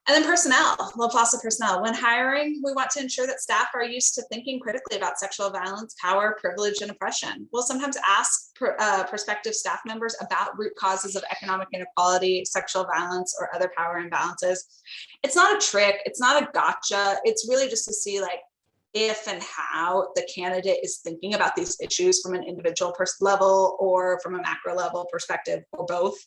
And then personnel, LAFASA personnel. When hiring, we want to ensure that staff are used to thinking critically about sexual violence, power, privilege, and oppression. We'll sometimes ask prospective staff members about root causes of economic inequality, sexual violence, or other power imbalances. It's not a trick, it's not a gotcha. It's really just to see like if and how the candidate is thinking about these issues from an individual level or from a macro level perspective, or both.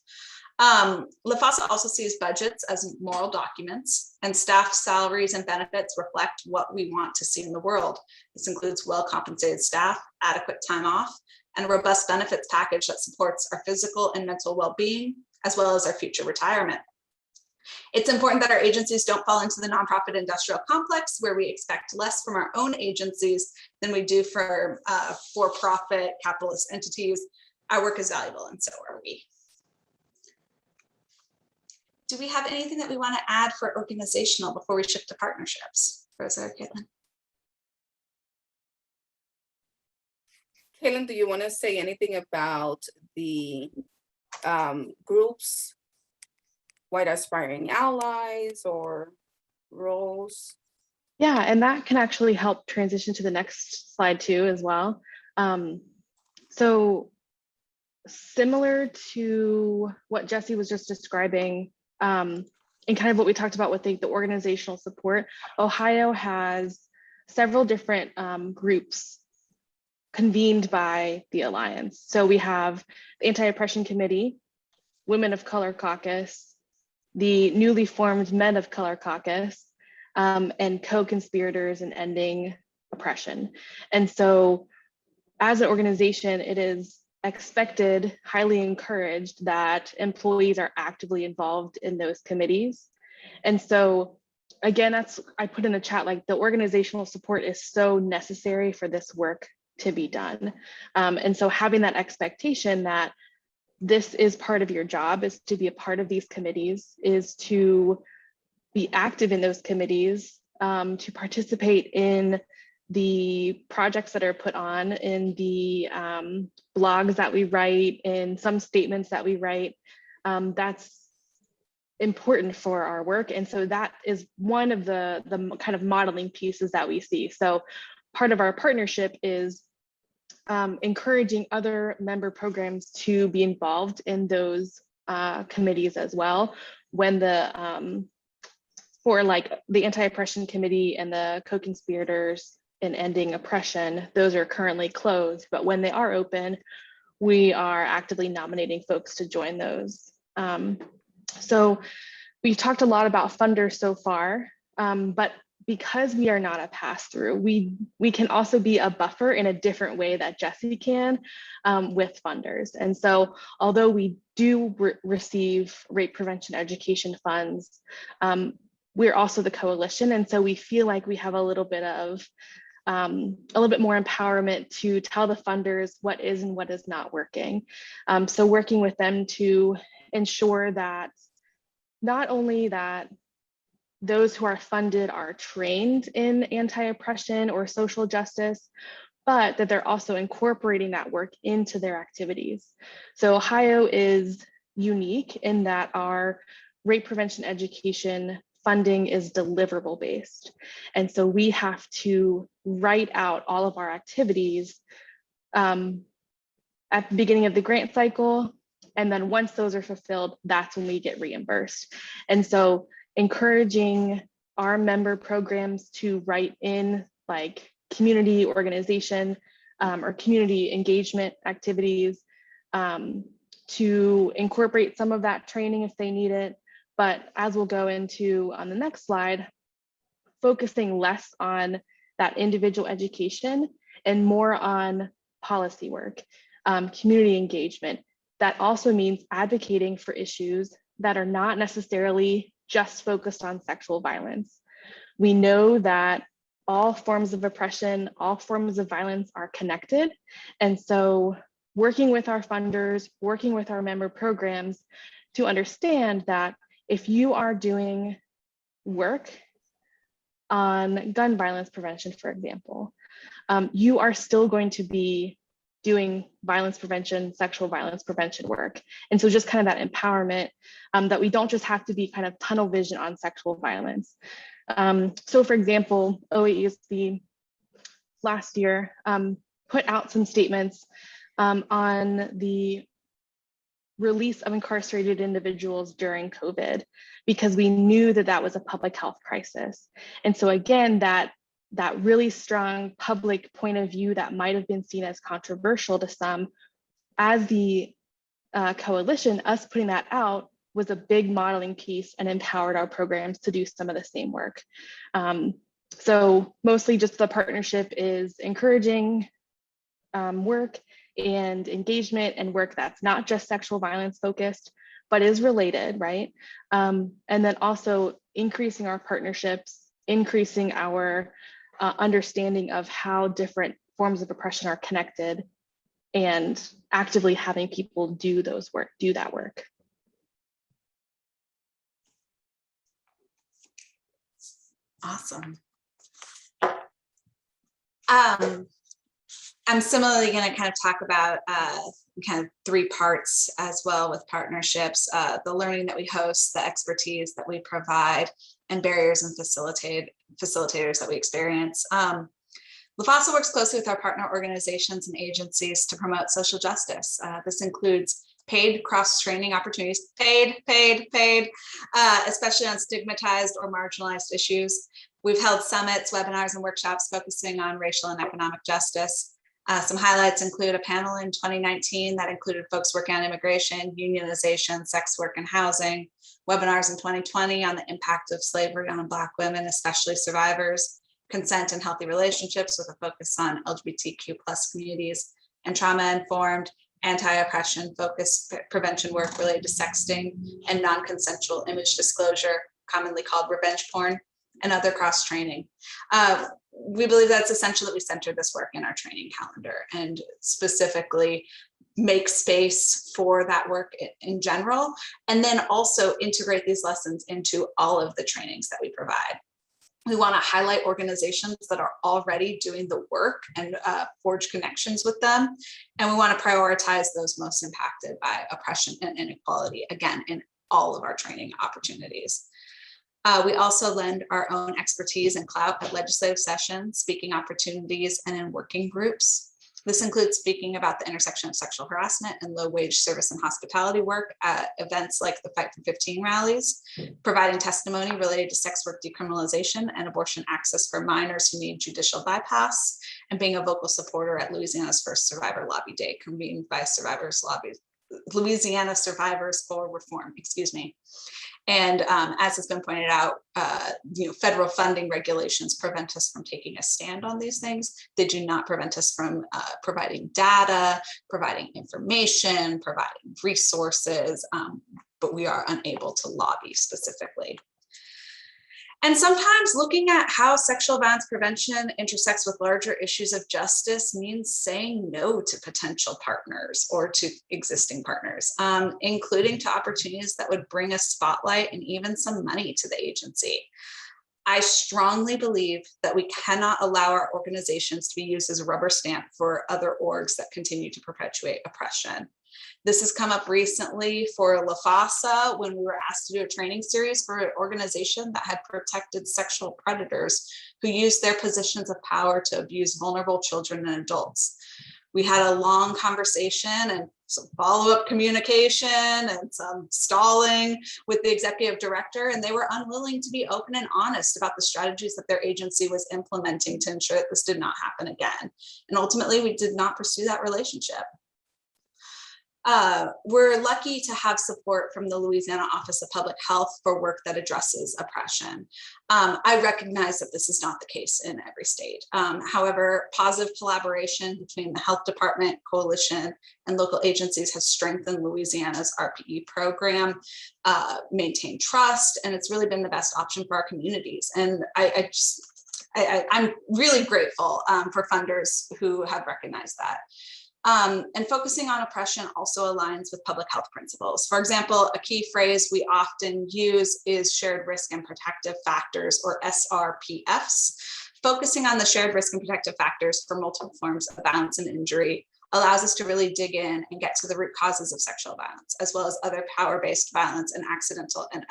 LAFASA also sees budgets as moral documents, and staff salaries and benefits reflect what we want to see in the world. This includes well-compensated staff, adequate time off, and a robust benefits package that supports our physical and mental well-being, as well as our future retirement. It's important that our agencies don't fall into the nonprofit industrial complex where we expect less from our own agencies than we do for for-profit capitalist entities. Our work is valuable, and so are we. Do we have anything that we want to add for organizational before we shift to partnerships? Rosa or Caitlin? Caitlin, do you want to say anything about the groups, White Aspiring Allies or roles? Yeah, and that can actually help transition to the next slide too as well. So similar to what Jesse was just describing, and kind of what we talked about with the organizational support, Ohio has several different groups convened by the Alliance. So we have the Anti-Oppression Committee, Women of Color Caucus, the newly formed Men of Color Caucus, and co-conspirators in ending oppression. And so as an organization, it is expected, highly encouraged that employees are actively involved in those committees. And so again, I put in the chat, like the organizational support is so necessary for this work to be done. And so having that expectation that this is part of your job, is to be a part of these committees, is to be active in those committees, to participate in the projects that are put on, in the blogs that we write, in some statements that we write. That's important for our work. And so that is one of the kind of modeling pieces that we see. So part of our partnership is encouraging other member programs to be involved in those committees as well. When for like the Anti-Oppression Committee and the Co-Conspirators in Ending Oppression, those are currently closed, but when they are open, we are actively nominating folks to join those. So we've talked a lot about funders so far, but because we are not a pass-through, we can also be a buffer in a different way that Jesse can with funders. And so although we do receive rape prevention education funds, we're also the coalition. And so we feel like we have a little bit more empowerment to tell the funders what is and what is not working. So working with them to ensure that not only that those who are funded are trained in anti-oppression or social justice, but that they're also incorporating that work into their activities. So Ohio is unique in that our rape prevention education funding is deliverable based. And so we have to write out all of our activities at the beginning of the grant cycle. And then once those are fulfilled, that's when we get reimbursed. And so encouraging our member programs to write in like community organization or community engagement activities, to incorporate some of that training if they need it. But as we'll go into on the next slide, focusing less on that individual education and more on policy work, community engagement. That also means advocating for issues that are not necessarily just focused on sexual violence. We know that all forms of oppression, all forms of violence are connected. And so working with our funders, working with our member programs to understand that if you are doing work on gun violence prevention, for example, you are still going to be doing violence prevention, sexual violence prevention work. And so just kind of that empowerment that we don't just have to be kind of tunnel vision on sexual violence. So for example, OAESB last year put out some statements on the release of incarcerated individuals during COVID, because we knew that that was a public health crisis. And so again, that really strong public point of view that might have been seen as controversial to some, as the coalition, us putting that out was a big modeling piece and empowered our programs to do some of the same work. So mostly just the partnership is encouraging work and engagement and work that's not just sexual violence focused, but is related, right? And then also increasing our partnerships, increasing our understanding of how different forms of oppression are connected, and actively having people do that work. Awesome. I'm similarly going to kind of talk about kind of three parts as well with partnerships, the learning that we host, the expertise that we provide, and barriers and facilitators that we experience. LaFossa works closely with our partner organizations and agencies to promote social justice. This includes paid cross-training opportunities, especially on stigmatized or marginalized issues. We've held summits, webinars, and workshops focusing on racial and economic justice. Some highlights include a panel in 2019 that included folks working on immigration, unionization, sex work, and housing. Webinars in 2020 on the impact of slavery on Black women, especially survivors, consent and healthy relationships with a focus on LGBTQ+ communities, and trauma-informed anti-oppression focused prevention work related to sexting and non-consensual image disclosure, commonly called revenge porn, and other cross-training. We believe that's essential that we center this work in our training calendar and specifically make space for that work in general, and then also integrate these lessons into all of the trainings that we provide. We want to highlight organizations that are already doing the work and forge connections with them. And we want to prioritize those most impacted by oppression and inequality, again, in all of our training opportunities. We also lend our own expertise and clout at legislative sessions, speaking opportunities, and in working groups. This includes speaking about the intersection of sexual harassment and low-wage service and hospitality work at events like the Fight for 15 rallies, providing testimony related to sex work decriminalization and abortion access for minors who need judicial bypass, and being a vocal supporter at Louisiana's first Survivor Lobby Day, convened by Louisiana Survivors for Reform, excuse me. And as has been pointed out, federal funding regulations prevent us from taking a stand on these things. They do not prevent us from providing data, providing information, providing resources, but we are unable to lobby specifically. And sometimes looking at how sexual violence prevention intersects with larger issues of justice means saying no to potential partners or to existing partners, including to opportunities that would bring a spotlight and even some money to the agency. I strongly believe that we cannot allow our organizations to be used as a rubber stamp for other orgs that continue to perpetuate oppression. This has come up recently for LaFasa when we were asked to do a training series for an organization that had protected sexual predators who used their positions of power to abuse vulnerable children and adults. We had a long conversation and some follow-up communication and some stalling with the executive director, and they were unwilling to be open and honest about the strategies that their agency was implementing to ensure that this did not happen again. And ultimately, we did not pursue that relationship. We're lucky to have support from the Louisiana Office of Public Health for work that addresses oppression. I recognize that this is not the case in every state. However, positive collaboration between the health department, coalition, and local agencies has strengthened Louisiana's RPE program, maintained trust, and it's really been the best option for our communities. And I'm really grateful for funders who have recognized that. And focusing on oppression also aligns with public health principles. For example, a key phrase we often use is shared risk and protective factors, or SRPFs. Focusing on the shared risk and protective factors for multiple forms of violence and injury allows us to really dig in and get to the root causes of sexual violence, as well as other power-based violence and accidental and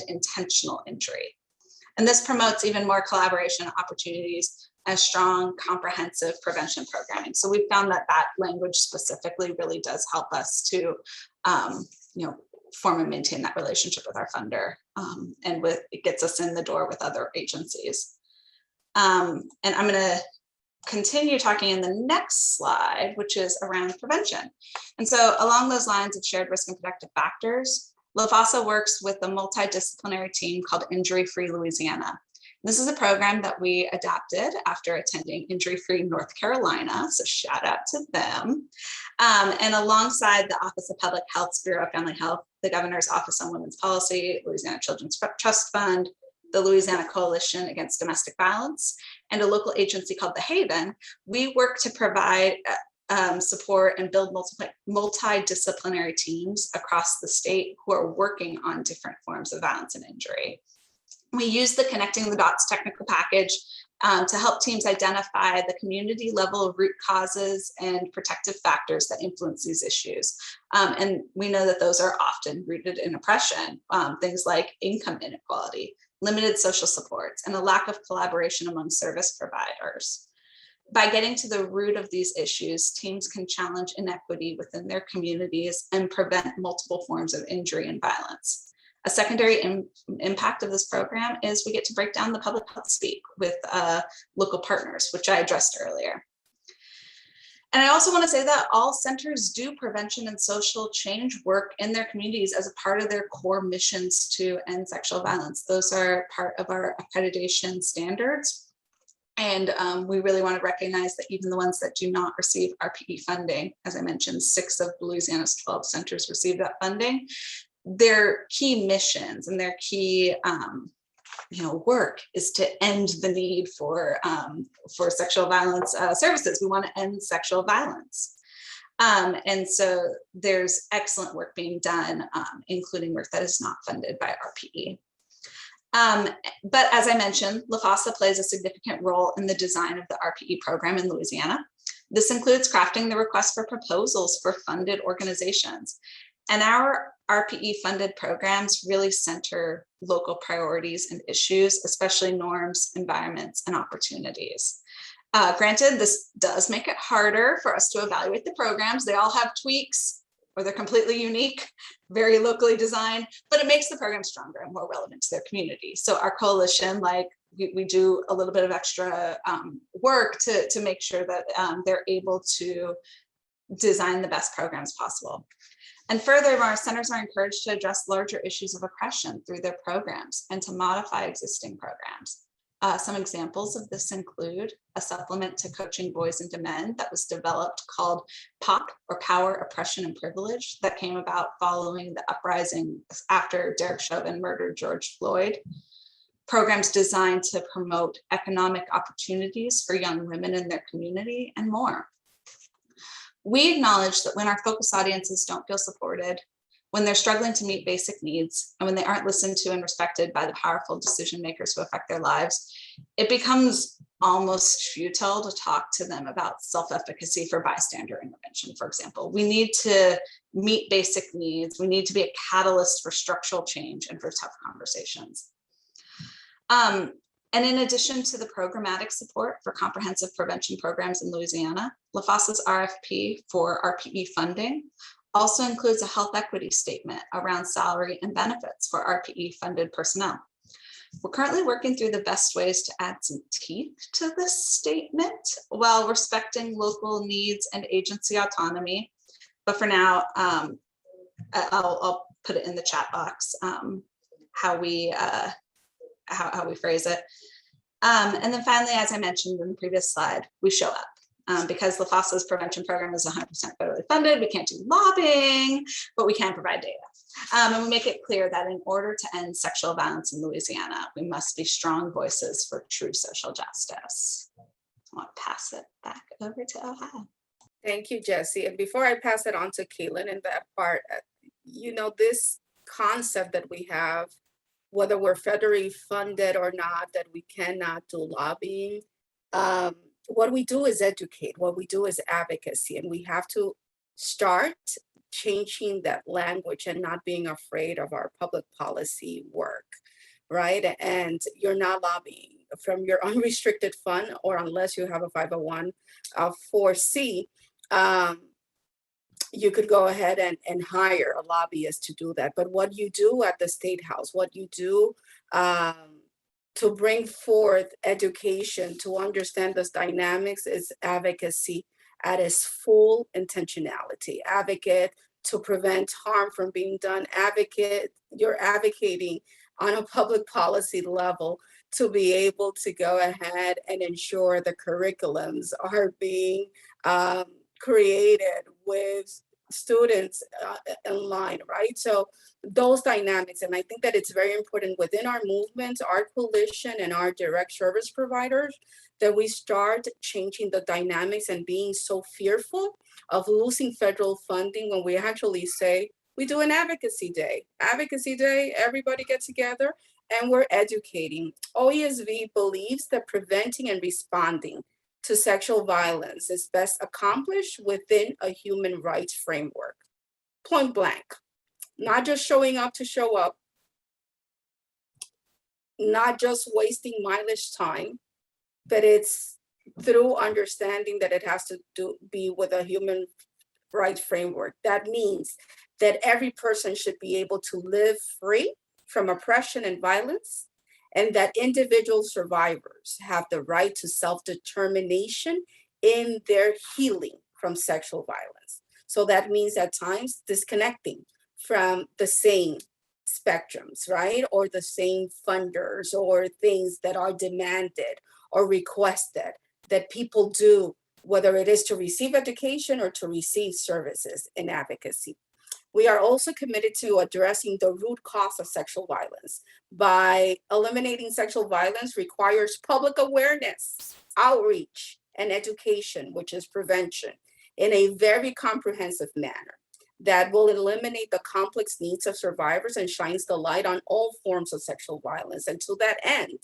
intentional injury. And this promotes even more collaboration opportunities and strong, comprehensive prevention programming. So we found that that language specifically really does help us to, form and maintain that relationship with our funder, and it gets us in the door with other agencies. And I'm going to continue talking in the next slide, which is around prevention. And so along those lines of shared risk and protective factors, LaFasa works with a multidisciplinary team called Injury Free Louisiana. This is a program that we adapted after attending Injury Free North Carolina, so shout out to them. And alongside the Office of Public Health's Bureau of Family Health, the Governor's Office on Women's Policy, Louisiana Children's Trust Fund, the Louisiana Coalition Against Domestic Violence, and a local agency called The Haven, we work to provide support and build multidisciplinary teams across the state who are working on different forms of violence and injury. We use the Connecting the Dots technical package to help teams identify the community level root causes and protective factors that influence these issues. And we know that those are often rooted in oppression, things like income inequality, limited social supports, and a lack of collaboration among service providers. By getting to the root of these issues, teams can challenge inequity within their communities and prevent multiple forms of injury and violence. A secondary impact of this program is we get to break down the public health speak with local partners, which I addressed earlier. And I also want to say that all centers do prevention and social change work in their communities as a part of their core missions to end sexual violence. Those are part of our accreditation standards. And we really want to recognize that even the ones that do not receive RPE funding, as I mentioned, 6 of Louisiana's 12 centers receive that funding. Their key missions and their key work is to end the need for sexual violence services. We want to end sexual violence. And so there's excellent work being done, including work that is not funded by RPE. But as I mentioned, LaFossa plays a significant role in the design of the RPE program in Louisiana. This includes crafting the request for proposals for funded organizations. And our RPE funded programs really center local priorities and issues, especially norms, environments, and opportunities. Granted, this does make it harder for us to evaluate the programs. They all have tweaks, or they're completely unique, very locally designed, but it makes the program stronger and more relevant to their community. So our coalition, we do a little bit of extra work to make sure that they're able to design the best programs possible. And furthermore, centers are encouraged to address larger issues of oppression through their programs and to modify existing programs. Some examples of this include a supplement to Coaching Boys into Men that was developed called POP, or Power, Oppression, and Privilege, that came about following the uprising after Derek Chauvin murdered George Floyd. Programs designed to promote economic opportunities for young women in their community, and more. We acknowledge that when our focus audiences don't feel supported, when they're struggling to meet basic needs, and when they aren't listened to and respected by the powerful decision makers who affect their lives, it becomes almost futile to talk to them about self-efficacy for bystander intervention, for example. We need to meet basic needs. We need to be a catalyst for structural change and for tough conversations. And in addition to the programmatic support for comprehensive prevention programs in Louisiana, LaFossa's RFP for RPE funding also includes a health equity statement around salary and benefits for RPE funded personnel. We're currently working through the best ways to add some teeth to this statement while respecting local needs and agency autonomy. But for now, I'll put it in the chat box, how we phrase it. And then finally, as I mentioned in the previous slide, we show up. Because LaFossa's prevention program is 100% federally funded, we can't do lobbying, but we can provide data. And we make it clear that in order to end sexual violence in Louisiana, we must be strong voices for true social justice. I want to pass it back over to Ohio. Thank you, Jessie. And before I pass it on to Caitlin in that part, this concept that we have, whether we're federally funded or not, that we cannot do lobbying, what we do is educate, what we do is advocacy, and we have to start changing that language and not being afraid of our public policy work, right? And you're not lobbying from your unrestricted fund, or unless you have a 501(c), you could go ahead and hire a lobbyist to do that. But what you do at the State House, what you do to bring forth education, to understand those dynamics, is advocacy at its full intentionality. Advocate to prevent harm from being done. You're advocating on a public policy level to be able to go ahead and ensure the curriculums are being created with students in line, right? So those dynamics, and I think that it's very important within our movement, our coalition, and our direct service providers, that we start changing the dynamics and being so fearful of losing federal funding when we actually say, we do an advocacy day. Advocacy day, everybody get together and we're educating. OESV believes that preventing and responding to sexual violence is best accomplished within a human rights framework. Point blank. Not just showing up to show up, not just wasting mileage time, but it's through understanding that it has to be with a human rights framework. That means that every person should be able to live free from oppression and violence, and that individual survivors have the right to self-determination in their healing from sexual violence. So that means at times disconnecting from the same spectrums, right? Or the same funders or things that are demanded or requested that people do, whether it is to receive education or to receive services in advocacy. We are also committed to addressing the root cause of sexual violence. By eliminating sexual violence requires public awareness, outreach, and education, which is prevention, in a very comprehensive manner that will eliminate the complex needs of survivors and shines the light on all forms of sexual violence. And to that end,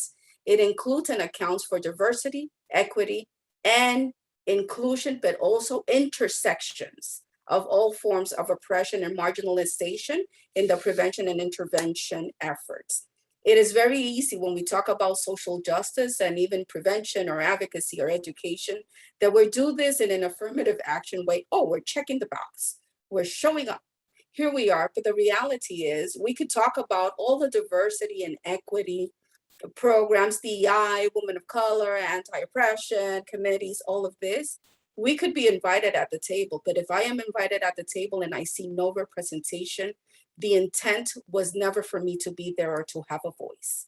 it includes and accounts for diversity, equity, and inclusion, but also intersections of all forms of oppression and marginalization in the prevention and intervention efforts. It is very easy when we talk about social justice and even prevention or advocacy or education that we do this in an affirmative action way. Oh, we're checking the box. We're showing up. Here we are. But the reality is we could talk about all the diversity and equity programs, DEI, women of color, anti-oppression committees, all of this. We could be invited at the table, but if I am invited at the table and I see no representation, the intent was never for me to be there or to have a voice.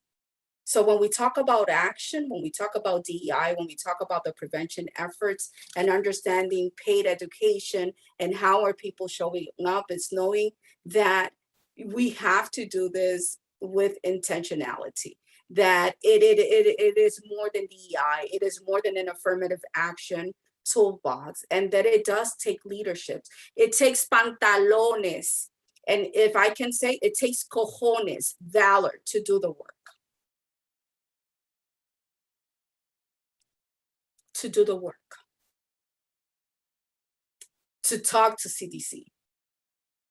So when we talk about action, when we talk about DEI, when we talk about the prevention efforts and understanding paid education and how are people showing up, it's knowing that we have to do this with intentionality, that it is more than DEI, it is more than an affirmative action toolbox, and that it does take leadership. It takes pantalones. And if I can say, it takes cojones, valor to do the work. To do the work. To talk to CDC.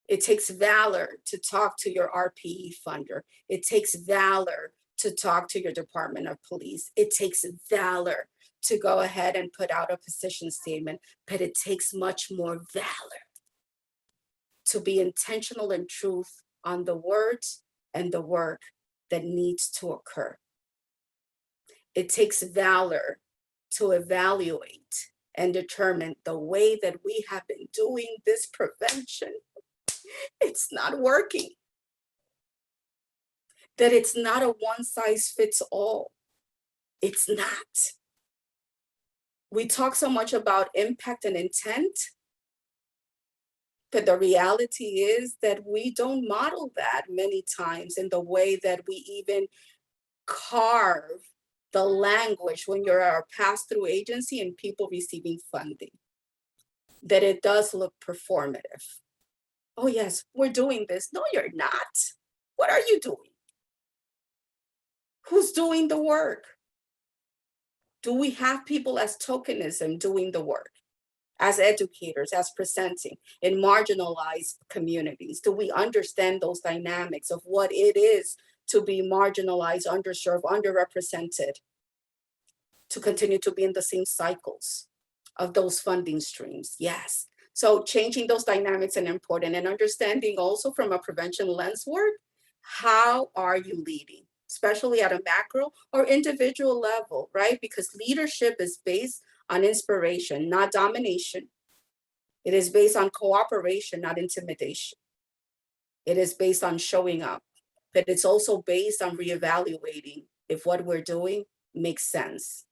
It takes valor to talk to your RPE funder. It takes valor to talk to your Department of Police. It takes valor to go ahead and put out a position statement, but it takes much more valor to be intentional and truth on the words and the work that needs to occur. It takes valor to evaluate and determine the way that we have been doing this prevention. It's not working. That it's not a one size fits all. It's not. We talk so much about impact and intent, but the reality is that we don't model that many times in the way that we even carve the language when you're a pass-through agency and people receiving funding, that it does look performative. Oh yes, we're doing this. No, you're not. What are you doing? Who's doing the work? Do we have people as tokenism doing the work? As educators, as presenting in marginalized communities? Do we understand those dynamics of what it is to be marginalized, underserved, underrepresented, to continue to be in the same cycles of those funding streams? Yes. So changing those dynamics is important, and understanding also from a prevention lens work, how are you leading? Especially at a macro or individual level, right? Because leadership is based on inspiration, not domination. It is based on cooperation, not intimidation. It is based on showing up, but it's also based on reevaluating if what we're doing makes sense.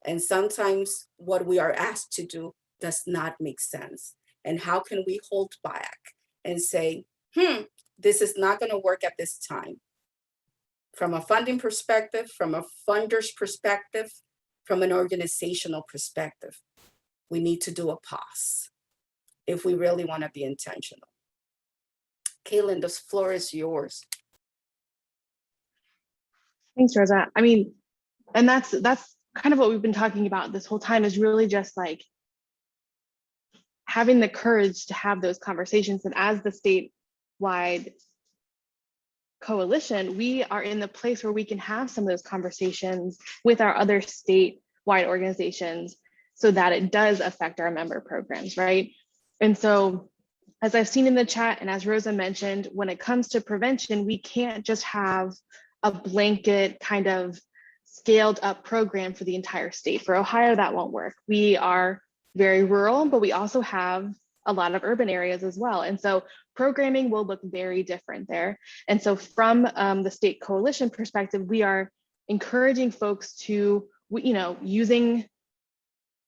And sometimes what we are asked to do does not make sense. And how can we hold back and say, this is not going to work at this time? From a funding perspective, from a funder's perspective, from an organizational perspective, we need to do a pause if we really want to be intentional. Caitlin, the floor is yours. Thanks, Rosa. I mean, and that's kind of what we've been talking about this whole time, is really just like having the courage to have those conversations. And as the statewide coalition, we are in the place where we can have some of those conversations with our other statewide organizations so that it does affect our member programs, right? And so, as I've seen in the chat, and as Rosa mentioned, when it comes to prevention, we can't just have a blanket kind of scaled up program for the entire state. For Ohio, that won't work. We are very rural, but we also have a lot of urban areas as well. And so programming will look very different there. And so from the state coalition perspective, we are encouraging folks to, using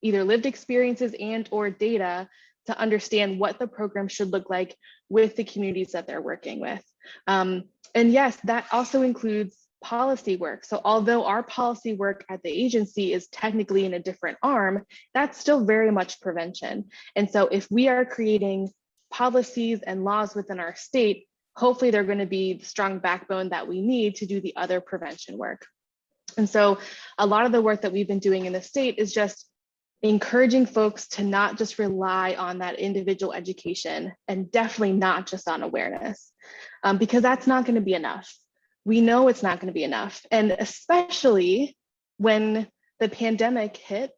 either lived experiences and or data to understand what the program should look like with the communities that they're working with. And yes, that also includes policy work. So although our policy work at the agency is technically in a different arm, that's still very much prevention. And so if we are creating policies and laws within our state, hopefully they're going to be the strong backbone that we need to do the other prevention work. And so a lot of the work that we've been doing in the state is just encouraging folks to not just rely on that individual education, and definitely not just on awareness, because that's not going to be enough. We know it's not going to be enough. And especially when the pandemic hit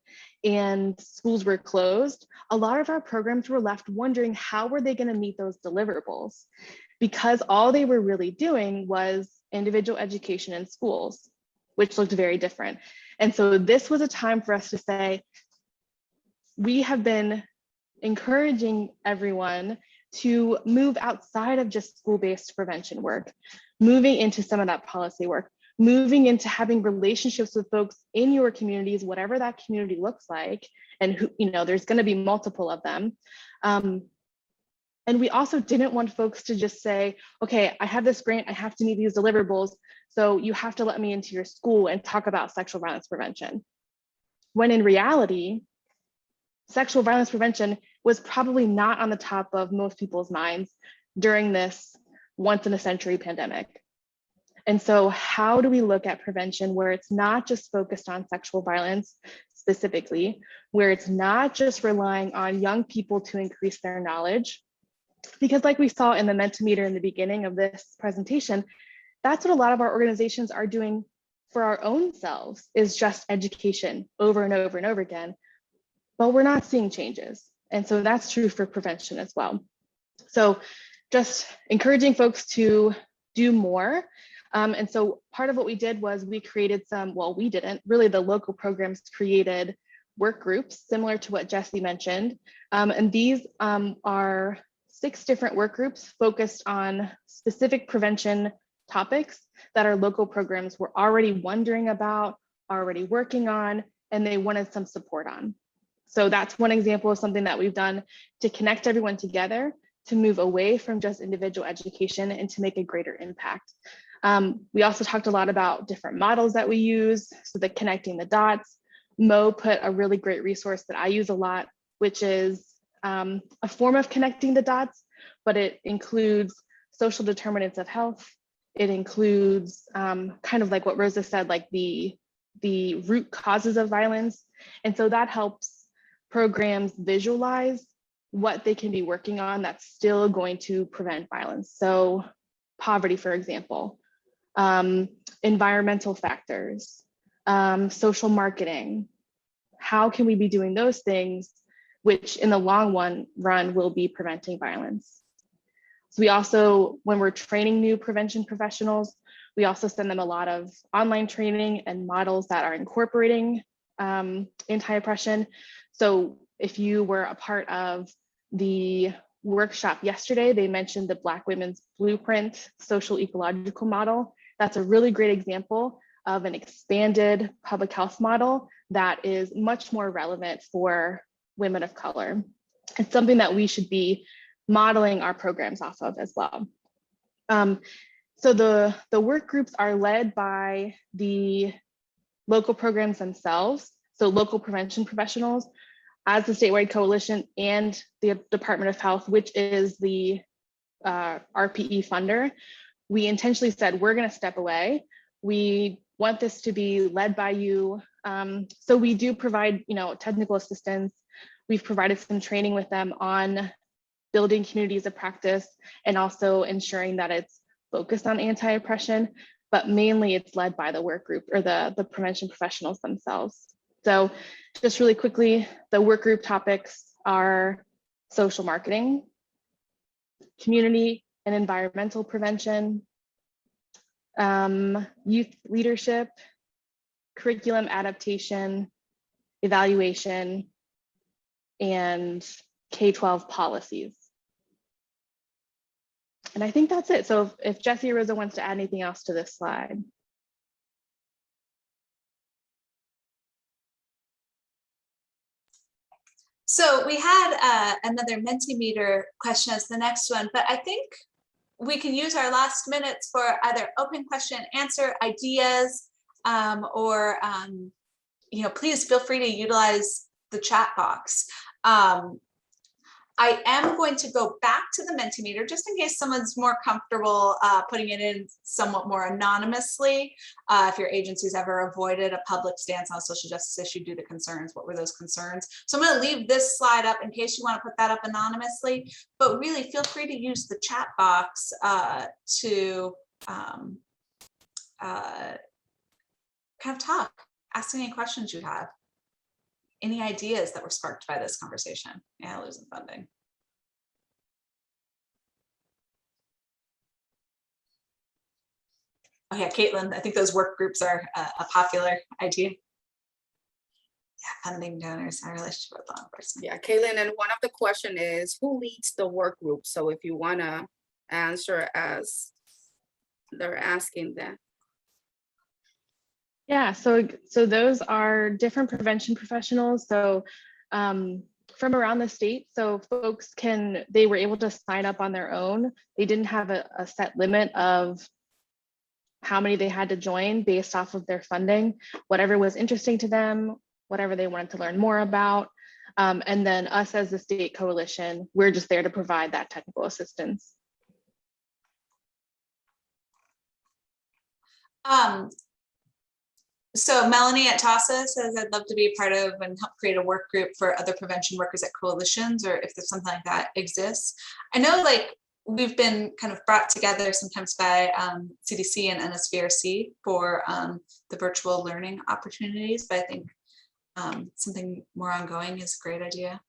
and schools were closed, a lot of our programs were left wondering how were they going to meet those deliverables, because all they were really doing was individual education in schools, which looked very different. And so this was a time for us to say, we have been encouraging everyone to move outside of just school-based prevention work, moving into some of that policy work, moving into having relationships with folks in your communities, whatever that community looks like, and who, there's going to be multiple of them. And we also didn't want folks to just say, okay, I have this grant, I have to meet these deliverables, so you have to let me into your school and talk about sexual violence prevention. When in reality, sexual violence prevention was probably not on the top of most people's minds during this once in a century pandemic. And so how do we look at prevention where it's not just focused on sexual violence specifically, where it's not just relying on young people to increase their knowledge? Because like we saw in the Mentimeter in the beginning of this presentation, that's what a lot of our organizations are doing for our own selves, is just education over and over and over again. But we're not seeing changes. And so that's true for prevention as well. So just encouraging folks to do more. And so part of what we did was we created some, well, we didn't, really the local programs created work groups similar to what Jesse mentioned. And these are 6 different work groups focused on specific prevention topics that our local programs were already wondering about, already working on, and they wanted some support on. So that's one example of something that we've done to connect everyone together, to move away from just individual education and to make a greater impact. We also talked a lot about different models that we use, so the connecting the dots. Mo put a really great resource that I use a lot, which is a form of connecting the dots, but it includes social determinants of health. It includes kind of like what Rosa said, like the root causes of violence. And so that helps programs visualize what they can be working on that's still going to prevent violence. So poverty, for example, environmental factors, social marketing. How can we be doing those things, which in the long run will be preventing violence? So we also, when we're training new prevention professionals, we also send them a lot of online training and models that are incorporating anti-oppression. So if you were a part of the workshop yesterday, they mentioned the Black Women's Blueprint social ecological model. That's a really great example of an expanded public health model that is much more relevant for women of color. It's something that we should be modeling our programs off of as well. So the work groups are led by the local programs themselves, so local prevention professionals, as the statewide coalition and the Department of Health, which is the RPE funder. We intentionally said, we're gonna step away. We want this to be led by you. So we do provide, technical assistance. We've provided some training with them on building communities of practice and also ensuring that it's focused on anti-oppression, but mainly it's led by the work group or the prevention professionals themselves. So just really quickly, the work group topics are social marketing, community and environmental prevention, youth leadership, curriculum adaptation, evaluation, and K-12 policies. And I think that's it. So if Jesse or Rosa wants to add anything else to this slide. So we had another Mentimeter question as the next one, but I think we can use our last minutes for either open question, answer, ideas, or please feel free to utilize the chat box. I am going to go back to the Mentimeter just in case someone's more comfortable putting it in somewhat more anonymously. If your agency's ever avoided a public stance on a social justice issue due to concerns, what were those concerns? So I'm going to leave this slide up in case you want to put that up anonymously, but really feel free to use the chat box to kind of talk, ask any questions you have. Any ideas that were sparked by this conversation? Yeah, losing funding. Oh yeah, Caitlin, I think those work groups are a popular idea. Yeah, funding donors, our relationship with law enforcement. Yeah, Caitlin, and one of the question is, who leads the work group? So if you wanna answer as they're asking that. Yeah, so those are different prevention professionals. So from around the state, so folks they were able to sign up on their own. They didn't have a set limit of how many they had to join based off of their funding, whatever was interesting to them, whatever they wanted to learn more about. And then us as the state coalition, we're just there to provide that technical assistance. So Melanie at TASA says, I'd love to be a part of and help create a work group for other prevention workers at coalitions, or if there's something like that exists. I know we've been kind of brought together sometimes by CDC and NSVRC for the virtual learning opportunities, but I think something more ongoing is a great idea.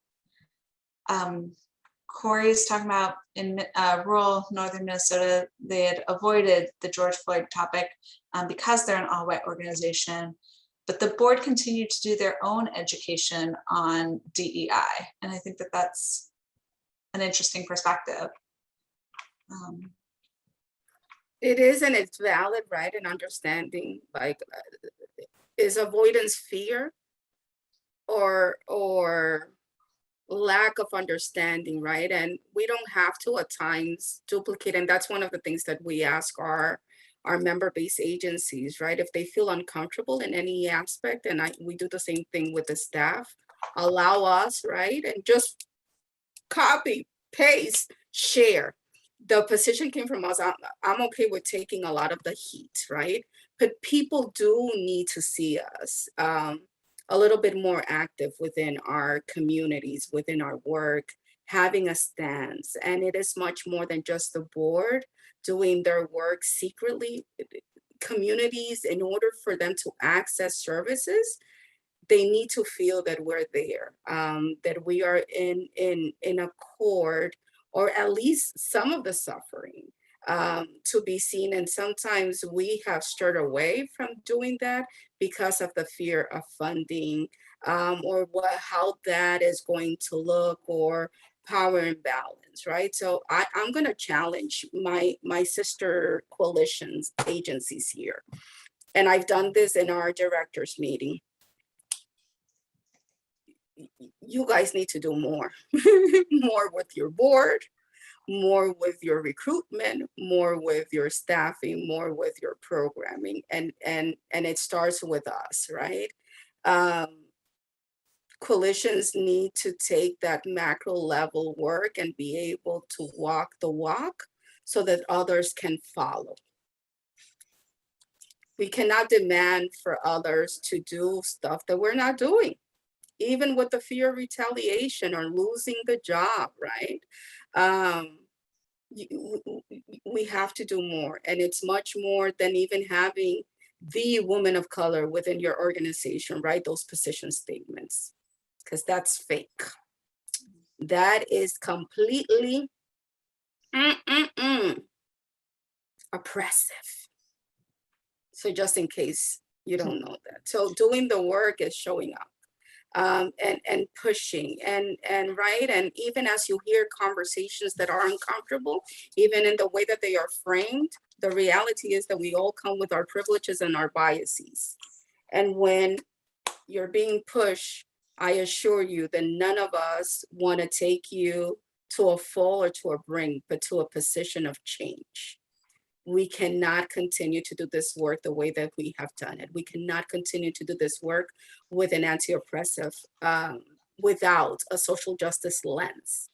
Corey's talking about in rural northern Minnesota, they had avoided the George Floyd topic because they're an all-white organization, but the board continued to do their own education on DEI. And I think that that's an interesting perspective. It is, and it's valid, right? And understanding, is avoidance fear or lack of understanding, right? And we don't have to at times duplicate, and that's one of the things that we ask our member-based agencies, right? If they feel uncomfortable in any aspect, and we do the same thing with the staff, allow us, right? And just copy, paste, share. The position came from us. I'm okay with taking a lot of the heat, right? But people do need to see us a little bit more active within our communities, within our work, having a stance. And it is much more than just the board doing their work secretly. Communities, in order for them to access services, they need to feel that we're there, that we are in accord, or at least some of the suffering to be seen. And sometimes we have stirred away from doing that because of the fear of funding or how that is going to look, or power imbalance, right? So I'm going to challenge my sister coalitions agencies here. And I've done this in our directors meeting. You guys need to do more, more with your board, more with your recruitment, more with your staffing, more with your programming. And it starts with us, right? Coalitions need to take that macro level work and be able to walk the walk so that others can follow. We cannot demand for others to do stuff that we're not doing, even with the fear of retaliation or losing the job, right? We have to do more. And it's much more than even having the woman of color within your organization write those position statements, because that's fake. That is completely oppressive. So just in case you don't know that. So doing the work is showing up. and pushing and right. And even as you hear conversations that are uncomfortable, even in the way that they are framed, the reality is that we all come with our privileges and our biases. And when you're being pushed, I assure you that none of us want to take you to a fall or to a brink, but to a position of change. We cannot continue to do this work the way that we have done it. We cannot continue to do this work with an anti-oppressive, without a social justice lens.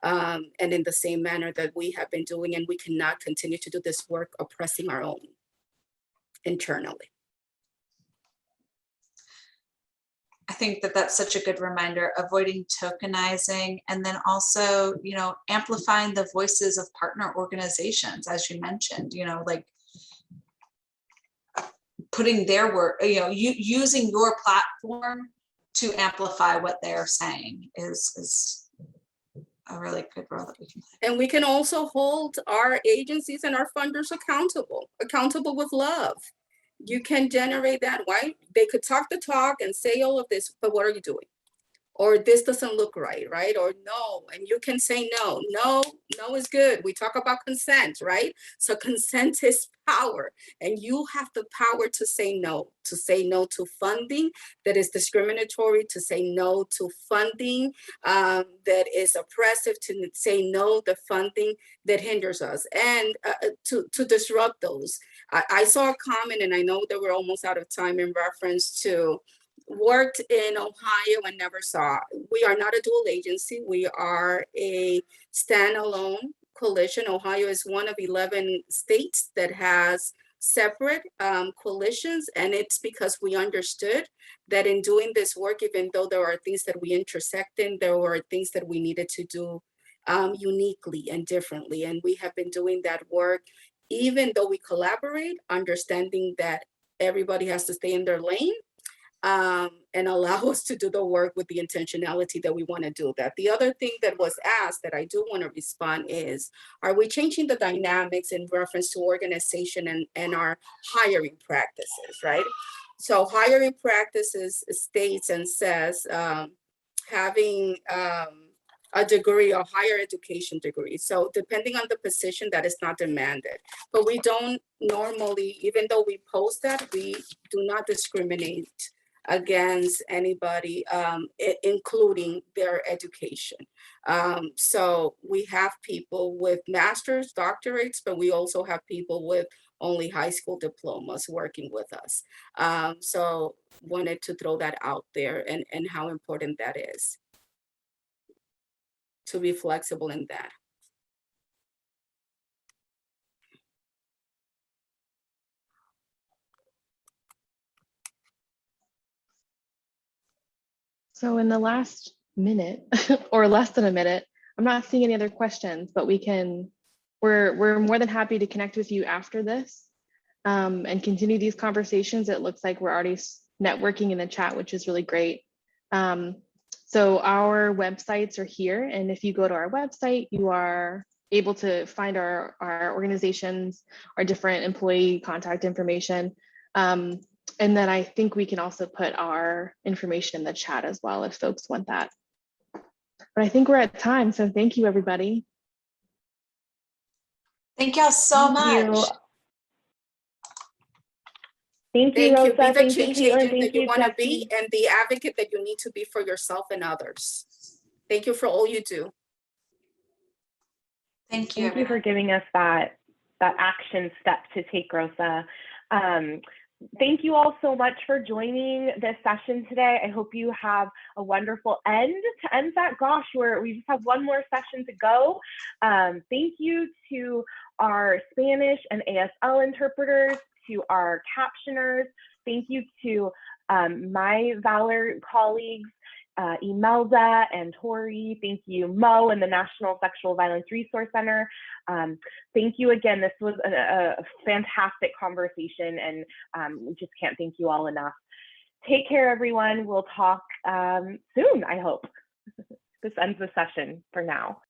And in the same manner that we have been doing, and we cannot continue to do this work oppressing our own internally. I think that that's such a good reminder, avoiding tokenizing, and then also, you know, amplifying the voices of partner organizations, as you mentioned, you know, like putting their work, you know, using your platform to amplify what they're saying is a really good role that we can play. And we can also hold our agencies and our funders accountable with love. You can generate that. Why? They could talk the talk and say all of this, but what are you doing? Or this doesn't look right, right? Or no, and you can say no. No is good. We talk about consent, right? So consent is power, and you have the power to say no to funding that is discriminatory, to say no to funding that is oppressive, to say no to funding that hinders us, and to disrupt those. I saw a comment, and I know that we're almost out of time, in reference to worked in Ohio and never saw. We are not a dual agency. We are a standalone coalition. Ohio is one of 11 states that has separate coalitions, and it's because we understood that in doing this work, even though there are things that we intersect in, there were things that we needed to do uniquely and differently. And we have been doing that work, even though we collaborate, understanding that everybody has to stay in their lane, and allow us to do the work with the intentionality that we want to do that. The other thing that was asked that I do want to respond is, are we changing the dynamics in reference to organization and our hiring practices, right? So hiring practices states and says having a degree, a higher education degree. So depending on the position, that is not demanded. But we don't normally, even though we post that, we do not discriminate against anybody, including their education. So we have people with master's, doctorates, but we also have people with only high school diplomas working with us. So wanted to throw that out there, and how important that is to be flexible in that. So in the last minute or less than a minute, I'm not seeing any other questions, but we're more than happy to connect with you after this and continue these conversations. It looks like we're already networking in the chat, which is really great. So our websites are here, and if you go to our website, you are able to find our organizations, our different employee contact information. And then I think we can also put our information in the chat as well if folks want that. But I think we're at time, so thank you, everybody. Thank y'all so much. Thank you, Thank you. Rosa. Be the Thank you, change Caitlin. agent Thank that you you, want to Jesse. be, and the advocate that you need to be for yourself and others. Thank you for all you do. Thank you. Thank you for giving us that action step to take, Rosa. Thank you all so much for joining this session today. I hope you have a wonderful end to end that. Gosh, we just have one more session to go. Thank you to our Spanish and ASL interpreters, to our captioners. Thank you to my Valor colleagues, Imelda and Tori. Thank you, Mo and the National Sexual Violence Resource Center. Thank you again. This was a fantastic conversation, and we just can't thank you all enough. Take care, everyone. We'll talk soon, I hope. This ends the session for now.